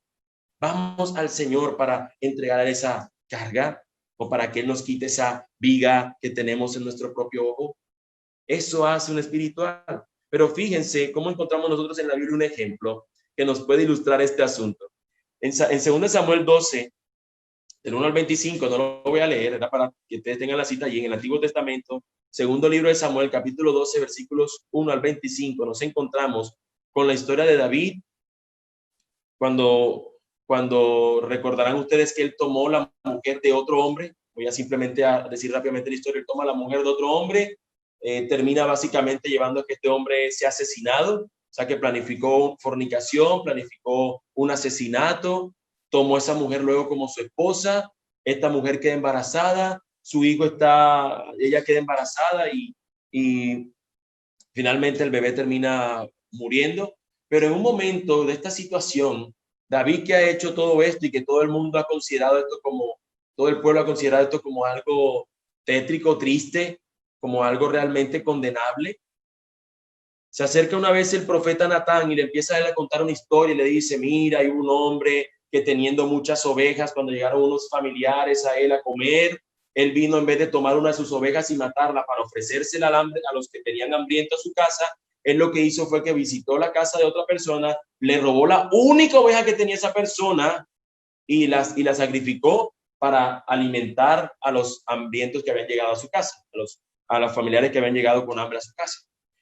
S1: Vamos al Señor para entregar esa carga o para que Él nos quite esa viga que tenemos en nuestro propio ojo. Eso hace un espiritual. Pero fíjense cómo encontramos nosotros en la Biblia un ejemplo que nos puede ilustrar este asunto. En 2 Samuel 12, del 1 al 25, no lo voy a leer, era para que ustedes tengan la cita allí en el Antiguo Testamento, segundo libro de Samuel, capítulo 12, versículos 1 al 25, nos encontramos con la historia de David, cuando recordarán ustedes que él tomó la mujer de otro hombre. Voy a simplemente a decir rápidamente la historia. Él toma la mujer de otro hombre, termina básicamente llevando a que este hombre sea asesinado, o sea que planificó fornicación, planificó un asesinato, tomó a esa mujer luego como su esposa, esta mujer queda embarazada, ella queda embarazada y finalmente el bebé termina muriendo. Pero en un momento de esta situación, David, que ha hecho todo esto y que todo el mundo ha considerado esto todo el pueblo ha considerado esto como algo tétrico, triste, como algo realmente condenable, se acerca una vez el profeta Natán y le empieza a él a contar una historia y le dice, mira, hay un hombre que teniendo muchas ovejas, cuando llegaron unos familiares a él a comer, él vino en vez de tomar una de sus ovejas y matarla para ofrecérsela a los que tenían hambriento a su casa. Él lo que hizo fue que visitó la casa de otra persona, le robó la única oveja que tenía esa persona y la sacrificó para alimentar a los hambrientos que habían llegado a su casa, a los familiares que habían llegado con hambre a su casa.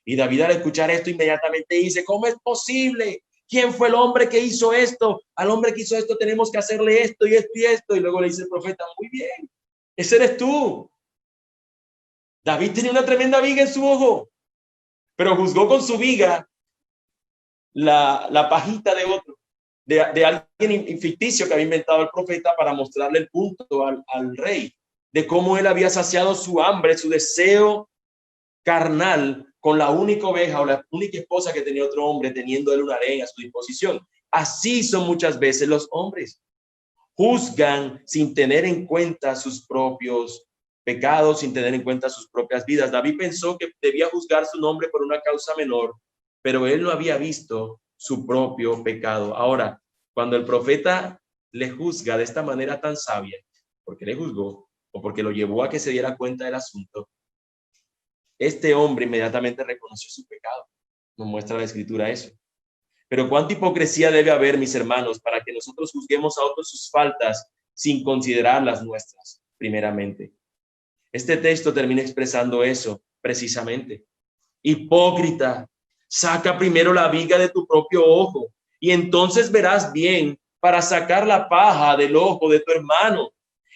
S1: Y David, al escuchar esto, inmediatamente dice, ¿cómo es posible? ¿Quién fue el hombre que hizo esto? Al hombre que hizo esto tenemos que hacerle esto y esto y esto. Y luego le dice el profeta, muy bien, ese eres tú. David tenía una tremenda viga en su ojo. pero juzgó con su viga la pajita de otro, de alguien ficticio que había inventado el profeta para mostrarle el punto al rey, de cómo él había saciado su hambre, su deseo carnal con la única oveja o la única esposa que tenía otro hombre, teniendo él una harén a su disposición. Así son muchas veces los hombres. Juzgan sin tener en cuenta sus propios pecados, sin tener en cuenta sus propias vidas. David pensó que debía juzgar su nombre por una causa menor, pero él no había visto su propio pecado. Ahora, cuando el profeta le juzga de esta manera tan sabia, porque le juzgó o porque lo llevó a que se diera cuenta del asunto, este hombre inmediatamente reconoció su pecado. Nos muestra la escritura eso. Pero cuánta hipocresía debe haber, mis hermanos, para que nosotros juzguemos a otros sus faltas sin considerar las nuestras, primeramente. Este texto termina expresando eso precisamente. Hipócrita, saca primero la viga de tu propio ojo y entonces verás bien para sacar la paja del ojo de tu hermano.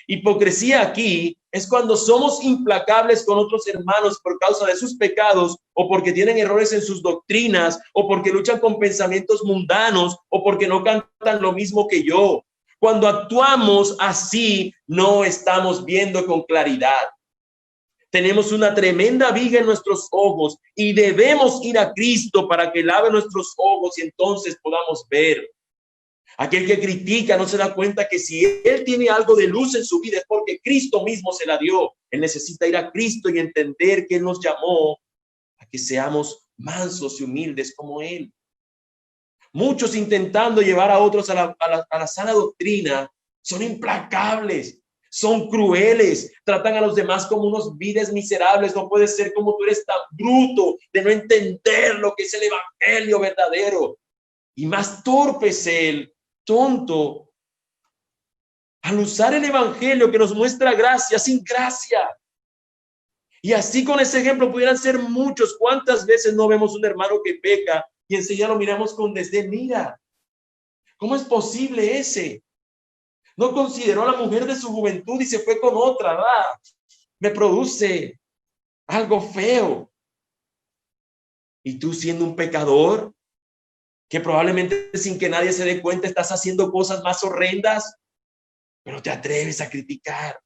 S1: Hipocresía aquí es cuando somos implacables con otros hermanos por causa de sus pecados o porque tienen errores en sus doctrinas o porque luchan con pensamientos mundanos o porque no cantan lo mismo que yo. Cuando actuamos así, no estamos viendo con claridad. Tenemos una tremenda viga en nuestros ojos y debemos ir a Cristo para que lave nuestros ojos y entonces podamos ver. Aquel que critica no se da cuenta que si él tiene algo de luz en su vida es porque Cristo mismo se la dio. Él necesita ir a Cristo y entender que Él nos llamó a que seamos mansos y humildes como Él. Muchos intentando llevar a otros a la sana doctrina son implacables, son crueles, tratan a los demás como unos viles miserables. No puede ser como tú eres tan bruto de no entender lo que es el evangelio verdadero. Y más torpe es él, tonto, al usar el evangelio que nos muestra gracia sin gracia. Y así con ese ejemplo pudieran ser muchos. ¿Cuántas veces no vemos un hermano que peca y enseguida lo miramos con desdén? Mira, ¿cómo es posible ese? No consideró a la mujer de su juventud y se fue con otra, ¿verdad? Me produce algo feo. Y tú, siendo un pecador, que probablemente sin que nadie se dé cuenta estás haciendo cosas más horrendas, pero te atreves a criticar.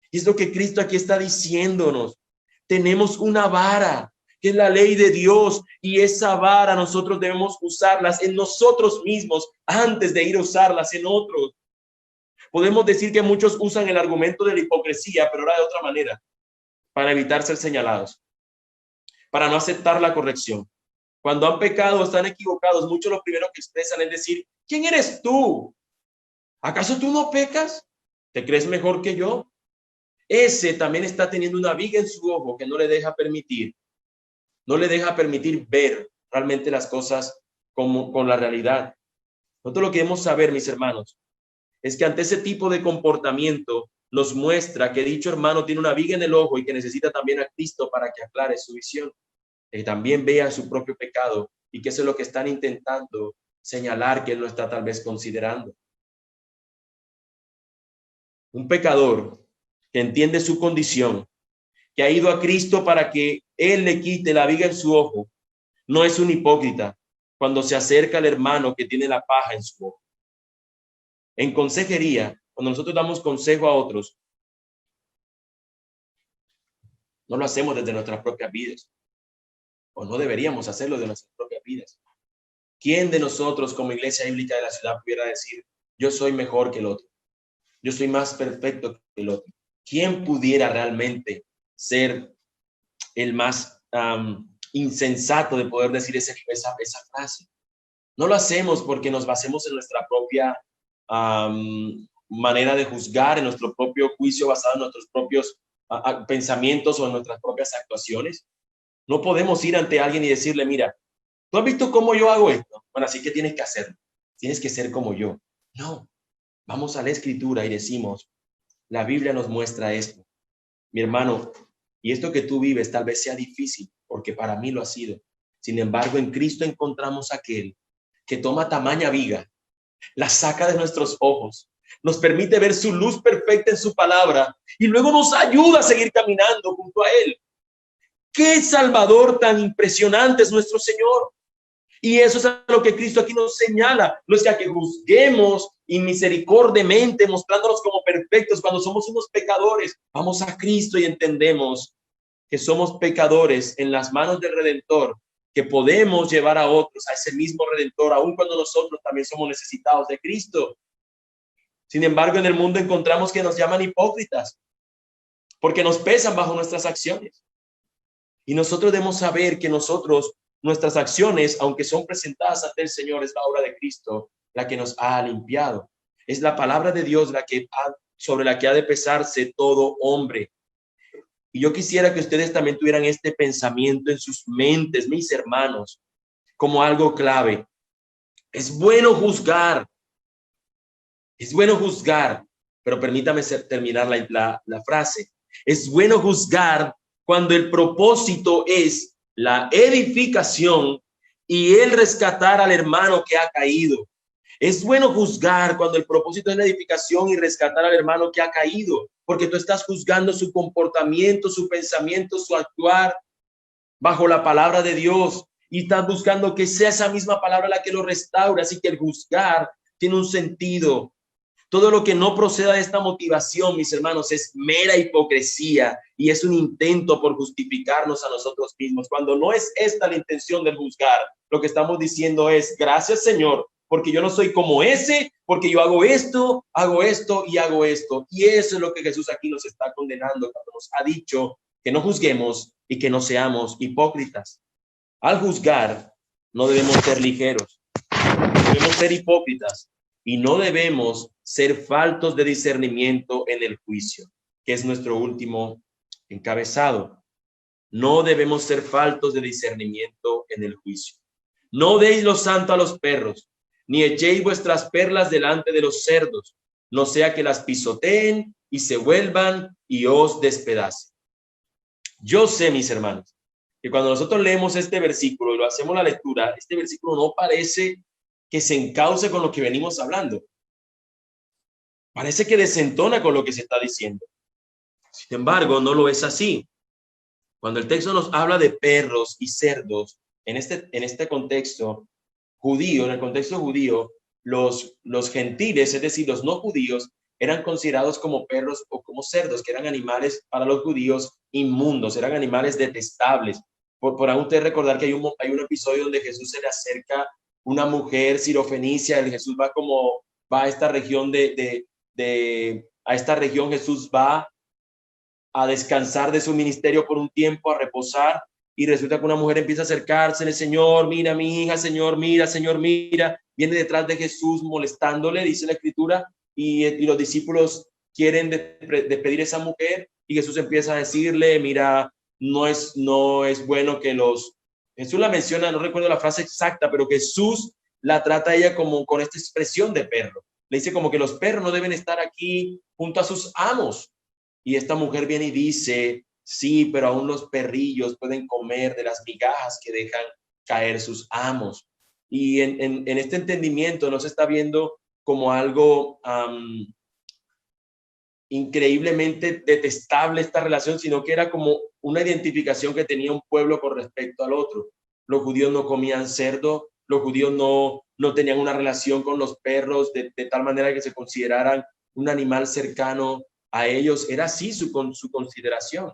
S1: Y es lo que Cristo aquí está diciéndonos. Tenemos una vara, que es la ley de Dios, y esa vara nosotros debemos usarlas en nosotros mismos antes de ir a usarlas en otros. Podemos decir que muchos usan el argumento de la hipocresía, pero ahora de otra manera, para evitar ser señalados, para no aceptar la corrección. Cuando han pecado o están equivocados, muchos lo primero que expresan es decir, ¿quién eres tú? ¿Acaso tú no pecas? ¿Te crees mejor que yo? Ese también está teniendo una viga en su ojo que no le deja permitir ver realmente las cosas con la realidad. Nosotros lo que debemos saber, mis hermanos, es que ante ese tipo de comportamiento nos muestra que dicho hermano tiene una viga en el ojo y que necesita también a Cristo para que aclare su visión. Que también vea su propio pecado y que eso es lo que están intentando señalar que él no está tal vez considerando. Un pecador que entiende su condición, que ha ido a Cristo para que él le quite la viga en su ojo, no es un hipócrita cuando se acerca al hermano que tiene la paja en su ojo. En consejería, cuando nosotros damos consejo a otros, no lo hacemos desde nuestras propias vidas. O no deberíamos hacerlo de nuestras propias vidas. ¿Quién de nosotros como iglesia bíblica de la ciudad pudiera decir, yo soy mejor que el otro? Yo soy más perfecto que el otro. ¿Quién pudiera realmente ser el más insensato de poder decir esa frase? No lo hacemos porque nos basemos en nuestra propia manera de juzgar, en nuestro propio juicio basado en nuestros propios pensamientos o en nuestras propias actuaciones. No podemos ir ante alguien y decirle, mira, ¿tú has visto cómo yo hago esto? Bueno, así que tienes que hacerlo. Tienes que ser como yo. No, vamos a la escritura y decimos, la Biblia nos muestra esto. Mi hermano, y esto que tú vives tal vez sea difícil, porque para mí lo ha sido. Sin embargo, en Cristo encontramos aquel que toma tamaña viga, la saca de nuestros ojos, nos permite ver su luz perfecta en su palabra y luego nos ayuda a seguir caminando junto a él. ¡Qué Salvador tan impresionante es nuestro Señor! Y eso es a lo que Cristo aquí nos señala. No es que juzguemos inmisericordiamente, mostrándonos como perfectos cuando somos unos pecadores. Vamos a Cristo y entendemos que somos pecadores en las manos del Redentor, que podemos llevar a otros a ese mismo Redentor, aun cuando nosotros también somos necesitados de Cristo. Sin embargo, en el mundo encontramos que nos llaman hipócritas, porque nos pesan bajo nuestras acciones. Y nosotros debemos saber que nuestras acciones, aunque son presentadas ante el Señor, es la obra de Cristo la que nos ha limpiado. Es la palabra de Dios sobre la que ha de pesarse todo hombre. Y yo quisiera que ustedes también tuvieran este pensamiento en sus mentes, mis hermanos, como algo clave. Es bueno juzgar, pero permítame terminar la frase. Es bueno juzgar cuando el propósito es la edificación y el rescatar al hermano que ha caído. Es bueno juzgar cuando el propósito es la edificación y rescatar al hermano que ha caído, porque tú estás juzgando su comportamiento, su pensamiento, su actuar bajo la palabra de Dios y estás buscando que sea esa misma palabra la que lo restaure. Así que el juzgar tiene un sentido. Todo lo que no proceda de esta motivación, mis hermanos, es mera hipocresía y es un intento por justificarnos a nosotros mismos. Cuando no es esta la intención del juzgar, lo que estamos diciendo es: gracias, Señor, porque yo no soy como ese, porque yo hago esto y hago esto. Y eso es lo que Jesús aquí nos está condenando cuando nos ha dicho que no juzguemos y que no seamos hipócritas. Al juzgar, no debemos ser ligeros, debemos ser hipócritas. Y no debemos ser faltos de discernimiento en el juicio, que es nuestro último encabezado. No debemos ser faltos de discernimiento en el juicio. No deis lo santo a los perros, ni echéis vuestras perlas delante de los cerdos, no sea que las pisoteen y se vuelvan y os despedacen. Yo sé, mis hermanos, que cuando nosotros leemos este versículo y lo hacemos la lectura, este versículo no parece que se encauce con lo que venimos hablando. Parece que desentona con lo que se está diciendo. Sin embargo, no lo es así. Cuando el texto nos habla de perros y cerdos, en este contexto judío, en el contexto judío, los gentiles, es decir, los no judíos, eran considerados como perros o como cerdos, que eran animales para los judíos inmundos, eran animales detestables. Por aún te recordar que hay un episodio donde Jesús se le acerca una mujer sirofenicia. Jesús va a esta región a esta región. Jesús va a descansar de su ministerio por un tiempo, a reposar, y resulta que una mujer empieza a acercarse: Señor, mira mi hija, Señor, mira, viene detrás de Jesús molestándole, dice la escritura, y los discípulos quieren despedir a esa mujer, y Jesús empieza a decirle: mira, no es bueno que Jesús la menciona, no recuerdo la frase exacta, pero Jesús la trata a ella como con esta expresión de perro. Le dice como que los perros no deben estar aquí junto a sus amos. Y esta mujer viene y dice: sí, pero aún los perrillos pueden comer de las migajas que dejan caer sus amos. Y en este entendimiento no se está viendo como algo increíblemente detestable esta relación, sino que era como una identificación que tenía un pueblo con respecto al otro. Los judíos no comían cerdo, los judíos no tenían una relación con los perros de tal manera que se consideraran un animal cercano a ellos. Era así su consideración.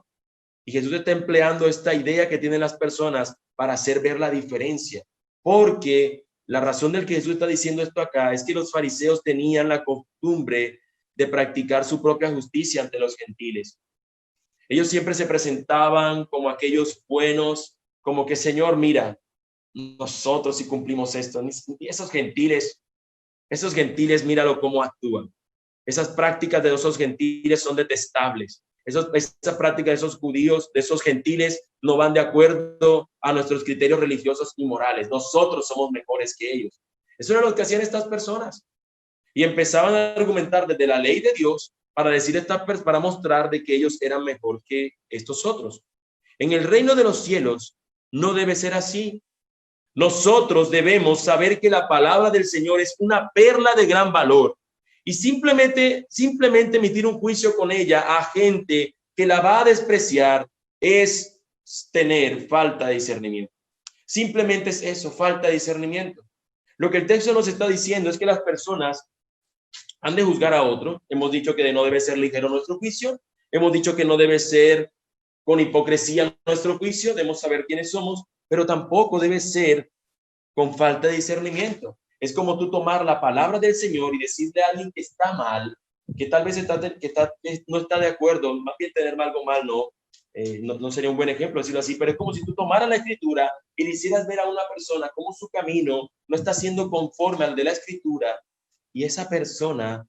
S1: Y Jesús está empleando esta idea que tienen las personas para hacer ver la diferencia, porque la razón del que Jesús está diciendo esto acá es que los fariseos tenían la costumbre de practicar su propia justicia ante los gentiles. Ellos siempre se presentaban como aquellos buenos, como que: Señor, mira, nosotros sí cumplimos esto. Y esos gentiles, míralo cómo actúan. Esas prácticas de esos gentiles son detestables. Esa práctica de esos judíos, de esos gentiles, no van de acuerdo a nuestros criterios religiosos y morales. Nosotros somos mejores que ellos. Eso era lo que hacían estas personas. Y empezaban a argumentar desde la ley de Dios para mostrar de que ellos eran mejor que estos otros. En el reino de los cielos no debe ser así. Nosotros debemos saber que la palabra del Señor es una perla de gran valor. Y simplemente emitir un juicio con ella a gente que la va a despreciar es tener falta de discernimiento. Simplemente es eso, falta de discernimiento. Lo que el texto nos está diciendo es que las personas han de juzgar a otro. Hemos dicho que no debe ser ligero nuestro juicio. Hemos dicho que no debe ser con hipocresía nuestro juicio. Debemos saber quiénes somos, pero tampoco debe ser con falta de discernimiento. Es como tú tomar la palabra del Señor y decirle a alguien que está mal, que tal vez no está de acuerdo, más bien tener algo mal, no sería un buen ejemplo decirlo así, pero es como si tú tomaras la escritura y le hicieras ver a una persona cómo su camino no está siendo conforme al de la escritura, y esa persona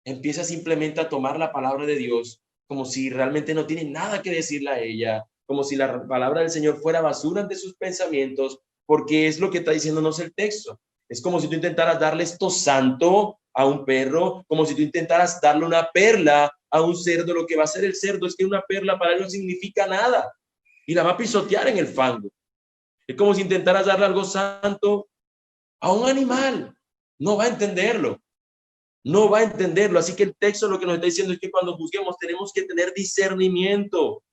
S1: empieza simplemente a tomar la palabra de Dios como si realmente no tiene nada que decirle a ella, como si la palabra del Señor fuera basura ante sus pensamientos, porque es lo que está diciéndonos el texto. Es como si tú intentaras darle esto santo a un perro, como si tú intentaras darle una perla a un cerdo. Lo que va a hacer el cerdo es que una perla para él no significa nada y la va a pisotear en el fango. Es como si intentaras darle algo santo a un animal. No va a entenderlo. No va a entenderlo. Así que el texto lo que nos está diciendo es que cuando juzguemos tenemos que tener discernimiento.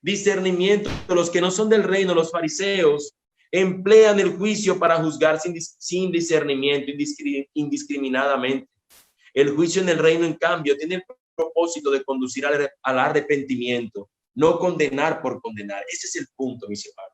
S1: Discernimiento. Los que no son del reino, los fariseos, emplean el juicio para juzgar sin discernimiento, indiscriminadamente. El juicio en el reino, en cambio, tiene el propósito de conducir al arrepentimiento, no condenar por condenar. Ese es el punto, mis hermanos.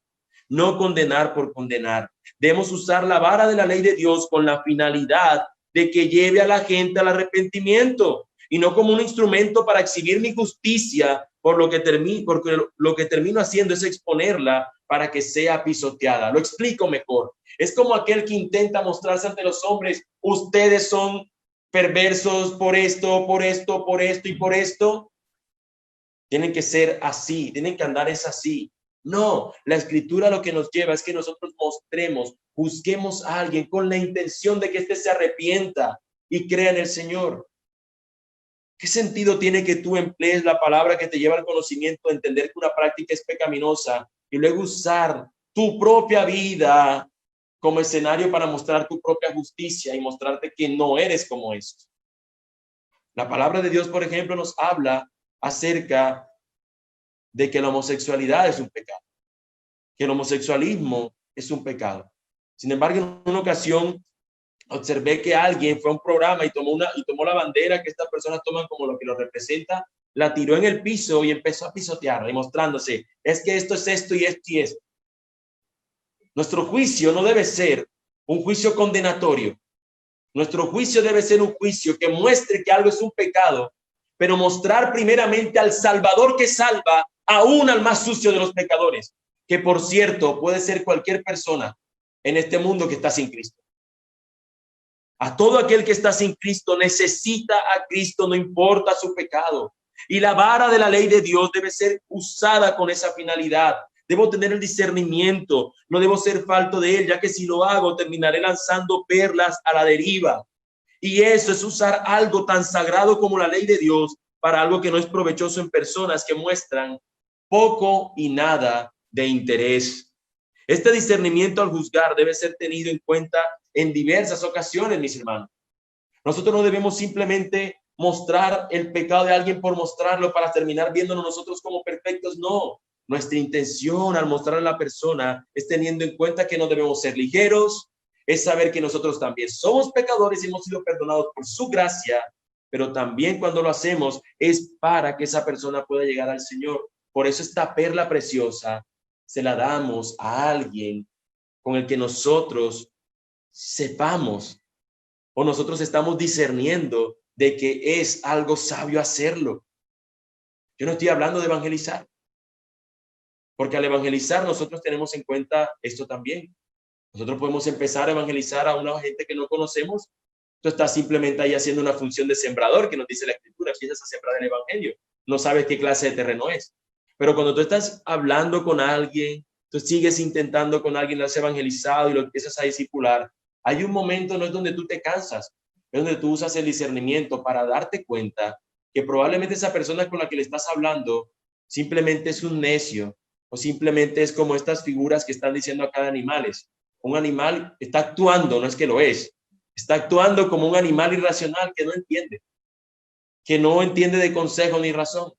S1: No condenar por condenar. Debemos usar la vara de la ley de Dios con la finalidad de que lleve a la gente al arrepentimiento y no como un instrumento para exhibir mi justicia, porque lo que termino haciendo es exponerla para que sea pisoteada. Lo explico mejor. Es como aquel que intenta mostrarse ante los hombres: ustedes son perversos por esto, por esto, por esto y por esto. Tienen que ser así, tienen que andar es así. No, la escritura lo que nos lleva es que nosotros juzguemos a alguien con la intención de que éste se arrepienta y crea en el Señor. ¿Qué sentido tiene que tú emplees la palabra que te lleva al conocimiento de entender que una práctica es pecaminosa y luego usar tu propia vida como escenario para mostrar tu propia justicia y mostrarte que no eres como eso? La palabra de Dios, por ejemplo, nos habla acerca de que la homosexualidad es un pecado, que el homosexualismo es un pecado. Sin embargo, en una ocasión observé que alguien fue a un programa y tomó la bandera que estas personas toman como lo que lo representa, la tiró en el piso y empezó a pisotearla, demostrándose: es que esto es esto y esto y esto. Nuestro juicio no debe ser un juicio condenatorio. Nuestro juicio debe ser un juicio que muestre que algo es un pecado, pero mostrar primeramente al Salvador que salva aún al más sucio de los pecadores, que por cierto puede ser cualquier persona en este mundo que está sin Cristo. A todo aquel que está sin Cristo necesita a Cristo, no importa su pecado. Y la vara de la ley de Dios debe ser usada con esa finalidad. Debo tener el discernimiento, no debo ser falto de él, ya que si lo hago terminaré lanzando perlas a la deriva. Y eso es usar algo tan sagrado como la ley de Dios para algo que no es provechoso en personas que muestran poco y nada de interés. Este discernimiento al juzgar debe ser tenido en cuenta en diversas ocasiones, mis hermanos. Nosotros no debemos simplemente mostrar el pecado de alguien por mostrarlo para terminar viéndonos nosotros como perfectos. No, nuestra intención al mostrar a la persona es teniendo en cuenta que no debemos ser ligeros, es saber que nosotros también somos pecadores y hemos sido perdonados por su gracia, pero también cuando lo hacemos es para que esa persona pueda llegar al Señor. Por eso esta perla preciosa se la damos a alguien con el que nosotros sepamos o nosotros estamos discerniendo de que es algo sabio hacerlo. Yo no estoy hablando de evangelizar, porque al evangelizar nosotros tenemos en cuenta esto también. Nosotros podemos empezar a evangelizar a una gente que no conocemos. Tú estás simplemente ahí haciendo una función de sembrador, que nos dice la Escritura: empiezas a sembrar el evangelio. No sabes qué clase de terreno es. Pero cuando tú estás hablando con alguien, tú sigues intentando con alguien, lo has evangelizado y lo empiezas a discipular, hay un momento, no es donde tú te cansas, es donde tú usas el discernimiento para darte cuenta que probablemente esa persona con la que le estás hablando simplemente es un necio, o simplemente es como estas figuras que están diciendo acá de animales. Un animal está actuando, no es que lo es, está actuando como un animal irracional que no entiende de consejo ni razón.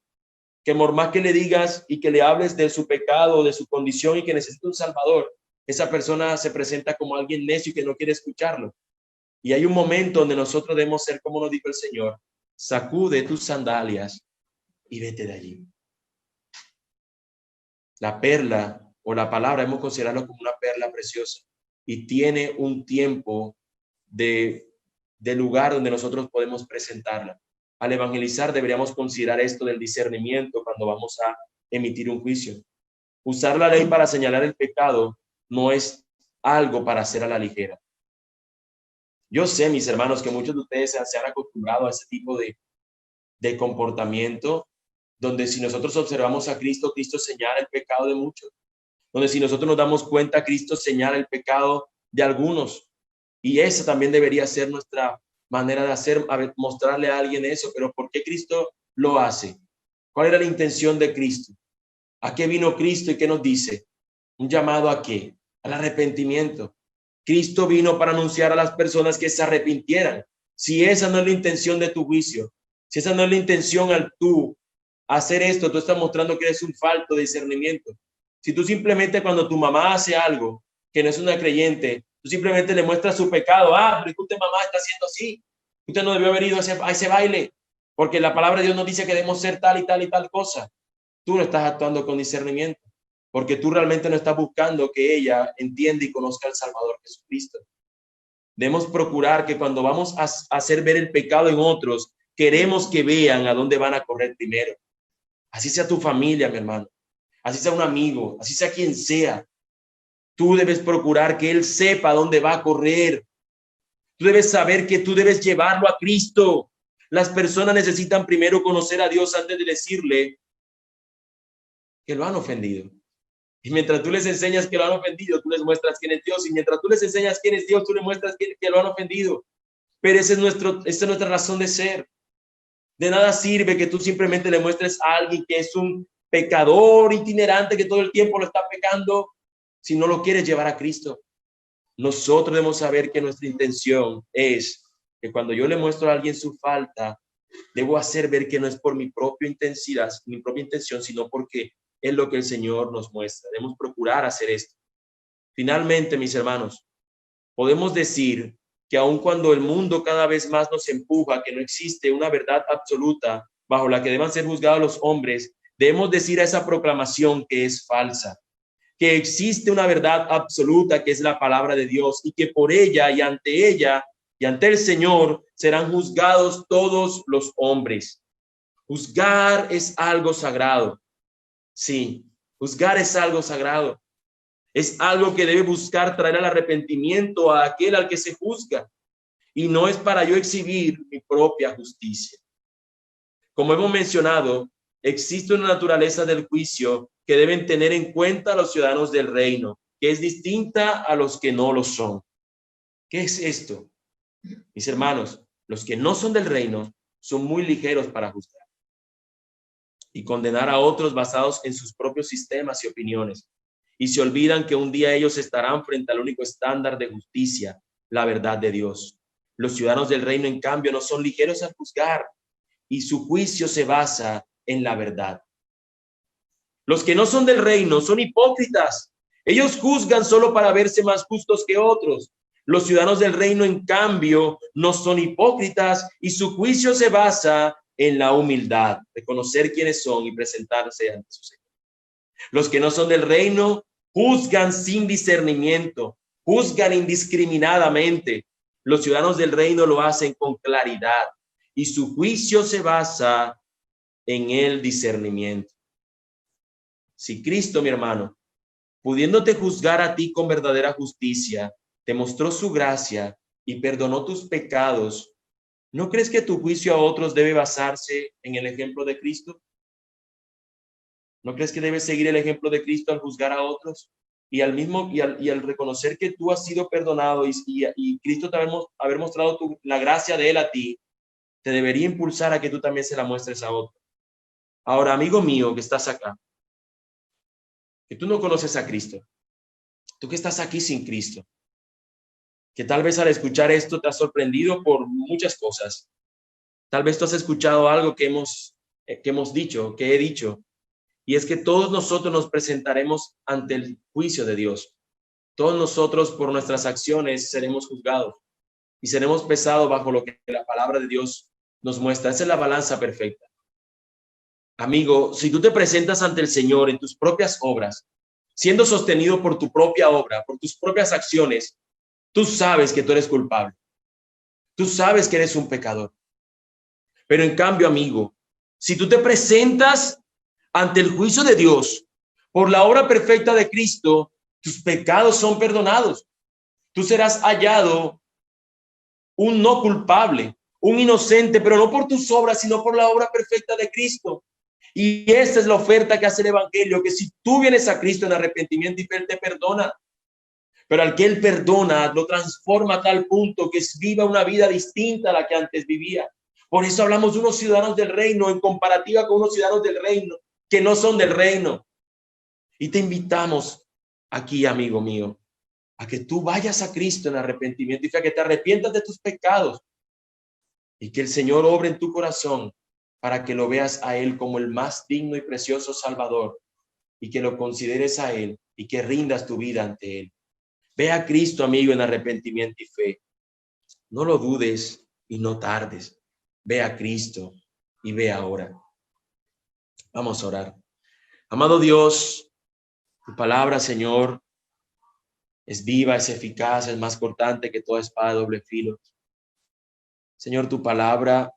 S1: que por más que le digas y que le hables de su pecado, de su condición y que necesita un salvador, esa persona se presenta como alguien necio y que no quiere escucharlo. Y hay un momento donde nosotros debemos ser como nos dijo el Señor: sacude tus sandalias y vete de allí. La perla o la palabra hemos considerado como una perla preciosa y tiene un tiempo de lugar donde nosotros podemos presentarla. Al evangelizar deberíamos considerar esto del discernimiento cuando vamos a emitir un juicio. Usar la ley para señalar el pecado no es algo para hacer a la ligera. Yo sé, mis hermanos, que muchos de ustedes se han acostumbrado a ese tipo de comportamiento, donde si nosotros observamos a Cristo, Cristo señala el pecado de muchos. Donde si nosotros nos damos cuenta, Cristo señala el pecado de algunos. Y esa también debería ser nuestra manera de hacer, mostrarle a alguien eso. Pero ¿por qué Cristo lo hace? ¿Cuál era la intención de Cristo? ¿A qué vino Cristo y qué nos dice? ¿Un llamado a qué? Al arrepentimiento. Cristo vino para anunciar a las personas que se arrepintieran. Si esa no es la intención de tu juicio, si esa no es la intención al tú hacer esto, tú estás mostrando que eres un falto de discernimiento. Si tú simplemente cuando tu mamá hace algo que no es una creyente, tú simplemente le muestras su pecado. Pero usted, mamá, está haciendo así. Usted no debió haber ido a ese baile, porque la palabra de Dios nos dice que debemos ser tal y tal y tal cosa. Tú no estás actuando con discernimiento, porque tú realmente no estás buscando que ella entienda y conozca al Salvador Jesucristo. Debemos procurar que cuando vamos a hacer ver el pecado en otros, queremos que vean a dónde van a correr primero. Así sea tu familia, mi hermano, así sea un amigo, así sea quien sea. Tú debes procurar que él sepa dónde va a correr. Tú debes saber que tú debes llevarlo a Cristo. Las personas necesitan primero conocer a Dios antes de decirle que lo han ofendido. Y mientras tú les enseñas que lo han ofendido, tú les muestras quién es Dios. Y mientras tú les enseñas quién es Dios, tú les muestras que lo han ofendido. Pero esa es nuestra razón de ser. De nada sirve que tú simplemente le muestres a alguien que es un pecador itinerante, que todo el tiempo lo está pecando, si no lo quieres llevar a Cristo. Nosotros debemos saber que nuestra intención es que cuando yo le muestro a alguien su falta, debo hacer ver que no es por mi propia intención, sino porque es lo que el Señor nos muestra. Debemos procurar hacer esto. Finalmente, mis hermanos, podemos decir que aun cuando el mundo cada vez más nos empuja, que no existe una verdad absoluta bajo la que deban ser juzgados los hombres, debemos decir a esa proclamación que es falsa, que existe una verdad absoluta que es la palabra de Dios y que por ella y ante el Señor serán juzgados todos los hombres. Juzgar es algo sagrado. Sí, juzgar es algo sagrado. Es algo que debe buscar traer al arrepentimiento a aquel al que se juzga. Y no es para yo exhibir mi propia justicia. Como hemos mencionado, existe una naturaleza del juicio que deben tener en cuenta los ciudadanos del reino, que es distinta a los que no lo son. ¿Qué es esto? Mis hermanos, los que no son del reino son muy ligeros para juzgar y condenar a otros basados en sus propios sistemas y opiniones. Y se olvidan que un día ellos estarán frente al único estándar de justicia, la verdad de Dios. Los ciudadanos del reino, en cambio, no son ligeros al juzgar y su juicio se basa en la verdad. Los que no son del reino son hipócritas. Ellos juzgan solo para verse más justos que otros. Los ciudadanos del reino, en cambio, no son hipócritas y su juicio se basa en la humildad, reconocer quiénes son y presentarse ante su Señor. Los que no son del reino juzgan sin discernimiento, juzgan indiscriminadamente. Los ciudadanos del reino lo hacen con claridad y su juicio se basa en el discernimiento. Si Cristo, mi hermano, pudiéndote juzgar a ti con verdadera justicia, te mostró su gracia y perdonó tus pecados, ¿no crees que tu juicio a otros debe basarse en el ejemplo de Cristo? ¿No crees que debes seguir el ejemplo de Cristo al juzgar a otros? Y al reconocer que tú has sido perdonado y Cristo te haber mostrado la gracia de él a ti, te debería impulsar a que tú también se la muestres a otros. Ahora, amigo mío que estás acá, que tú no conoces a Cristo, tú que estás aquí sin Cristo, que tal vez al escuchar esto te has sorprendido por muchas cosas. Tal vez tú has escuchado algo que hemos que he dicho, y es que todos nosotros nos presentaremos ante el juicio de Dios. Todos nosotros por nuestras acciones seremos juzgados y seremos pesados bajo lo que la palabra de Dios nos muestra. Esa es la balanza perfecta. Amigo, si tú te presentas ante el Señor en tus propias obras, siendo sostenido por tu propia obra, por tus propias acciones, tú sabes que tú eres culpable. Tú sabes que eres un pecador. Pero en cambio, amigo, si tú te presentas ante el juicio de Dios por la obra perfecta de Cristo, tus pecados son perdonados. Tú serás hallado un no culpable, un inocente, pero no por tus obras, sino por la obra perfecta de Cristo. Y esta es la oferta que hace el Evangelio, que si tú vienes a Cristo en arrepentimiento y fe, Él te perdona. Pero al que Él perdona, lo transforma a tal punto que viva una vida distinta a la que antes vivía. Por eso hablamos de unos ciudadanos del reino en comparativa con unos ciudadanos del reino que no son del reino. Y te invitamos aquí, amigo mío, a que tú vayas a Cristo en arrepentimiento y fe, a que te arrepientas de tus pecados y que el Señor obre en tu corazón para que lo veas a Él como el más digno y precioso Salvador y que lo consideres a Él y que rindas tu vida ante Él. Ve a Cristo, amigo, en arrepentimiento y fe. No lo dudes y no tardes. Ve a Cristo y ve ahora. Vamos a orar. Amado Dios, tu palabra, Señor, es viva, es eficaz, es más cortante que toda espada de doble filo. Señor, tu palabra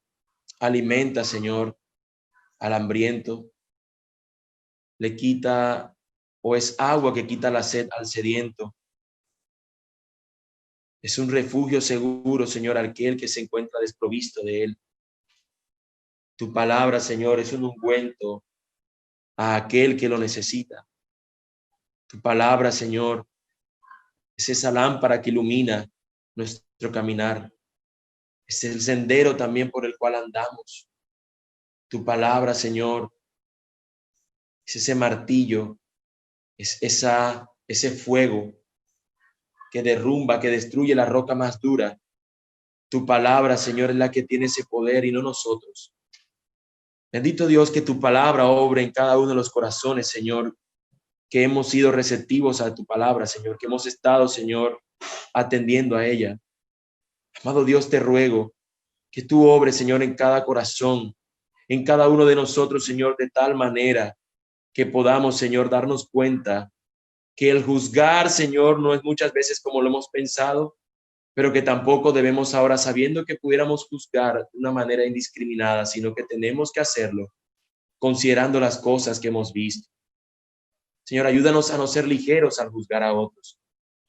S1: alimenta, Señor, al hambriento. Le quita, o es agua que quita la sed al sediento. Es un refugio seguro, Señor, aquel que se encuentra desprovisto de él. Tu palabra, Señor, es un ungüento a aquel que lo necesita. Tu palabra, Señor, es esa lámpara que ilumina nuestro caminar. Es el sendero también por el cual andamos. Tu palabra, Señor, es ese martillo, es ese fuego que derrumba, que destruye la roca más dura. Tu palabra, Señor, es la que tiene ese poder y no nosotros. Bendito Dios, que tu palabra obre en cada uno de los corazones, Señor, que hemos sido receptivos a tu palabra, Señor, que hemos estado, Señor, atendiendo a ella. Amado Dios, te ruego que tú obres, Señor, en cada corazón, en cada uno de nosotros, Señor, de tal manera que podamos, Señor, darnos cuenta que el juzgar, Señor, no es muchas veces como lo hemos pensado, pero que tampoco debemos ahora, sabiendo que pudiéramos juzgar de una manera indiscriminada, sino que tenemos que hacerlo considerando las cosas que hemos visto. Señor, ayúdanos a no ser ligeros al juzgar a otros,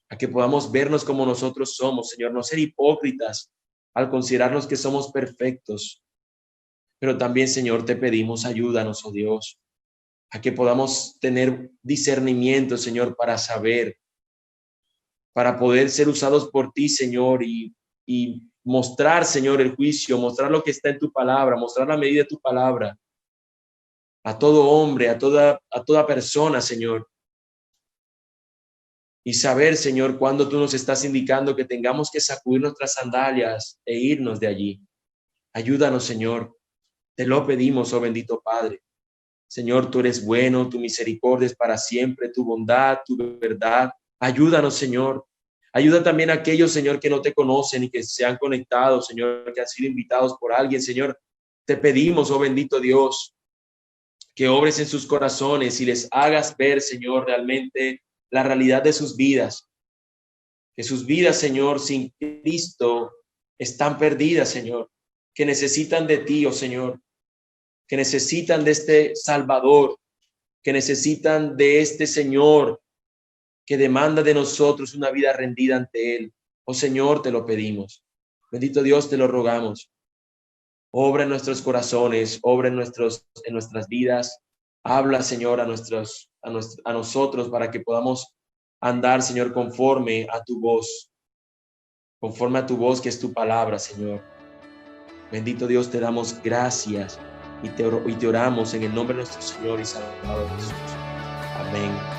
S1: a que podamos vernos como nosotros somos, Señor, no ser hipócritas al considerarnos que somos perfectos. Pero también, Señor, te pedimos, ayúdanos, oh Dios, a que podamos tener discernimiento, Señor, para saber, para poder ser usados por ti, Señor, y mostrar, Señor, el juicio, mostrar lo que está en tu palabra, mostrar la medida de tu palabra a todo hombre, a toda persona, Señor. Y saber, Señor, cuando tú nos estás indicando que tengamos que sacudir nuestras sandalias e irnos de allí. Ayúdanos, Señor. Te lo pedimos, oh bendito Padre. Señor, tú eres bueno, tu misericordia es para siempre, tu bondad, tu verdad. Ayúdanos, Señor. Ayuda también a aquellos, Señor, que no te conocen y que se han conectado, Señor, que han sido invitados por alguien. Señor, te pedimos, oh bendito Dios, que obres en sus corazones y les hagas ver, Señor, realmente la realidad de sus vidas. Que sus vidas, Señor, sin Cristo están perdidas, Señor. Que necesitan de ti, oh Señor. Que necesitan de este Salvador. Que necesitan de este Señor que demanda de nosotros una vida rendida ante Él. Oh Señor, te lo pedimos. Bendito Dios, te lo rogamos. Obra en nuestros corazones, obra en nuestras vidas. Habla, Señor, a nosotros para que podamos andar, Señor, conforme a tu voz que es tu palabra, Señor. Bendito Dios, te damos gracias y te oramos en el nombre de nuestro Señor y Salvador Jesús. Amén.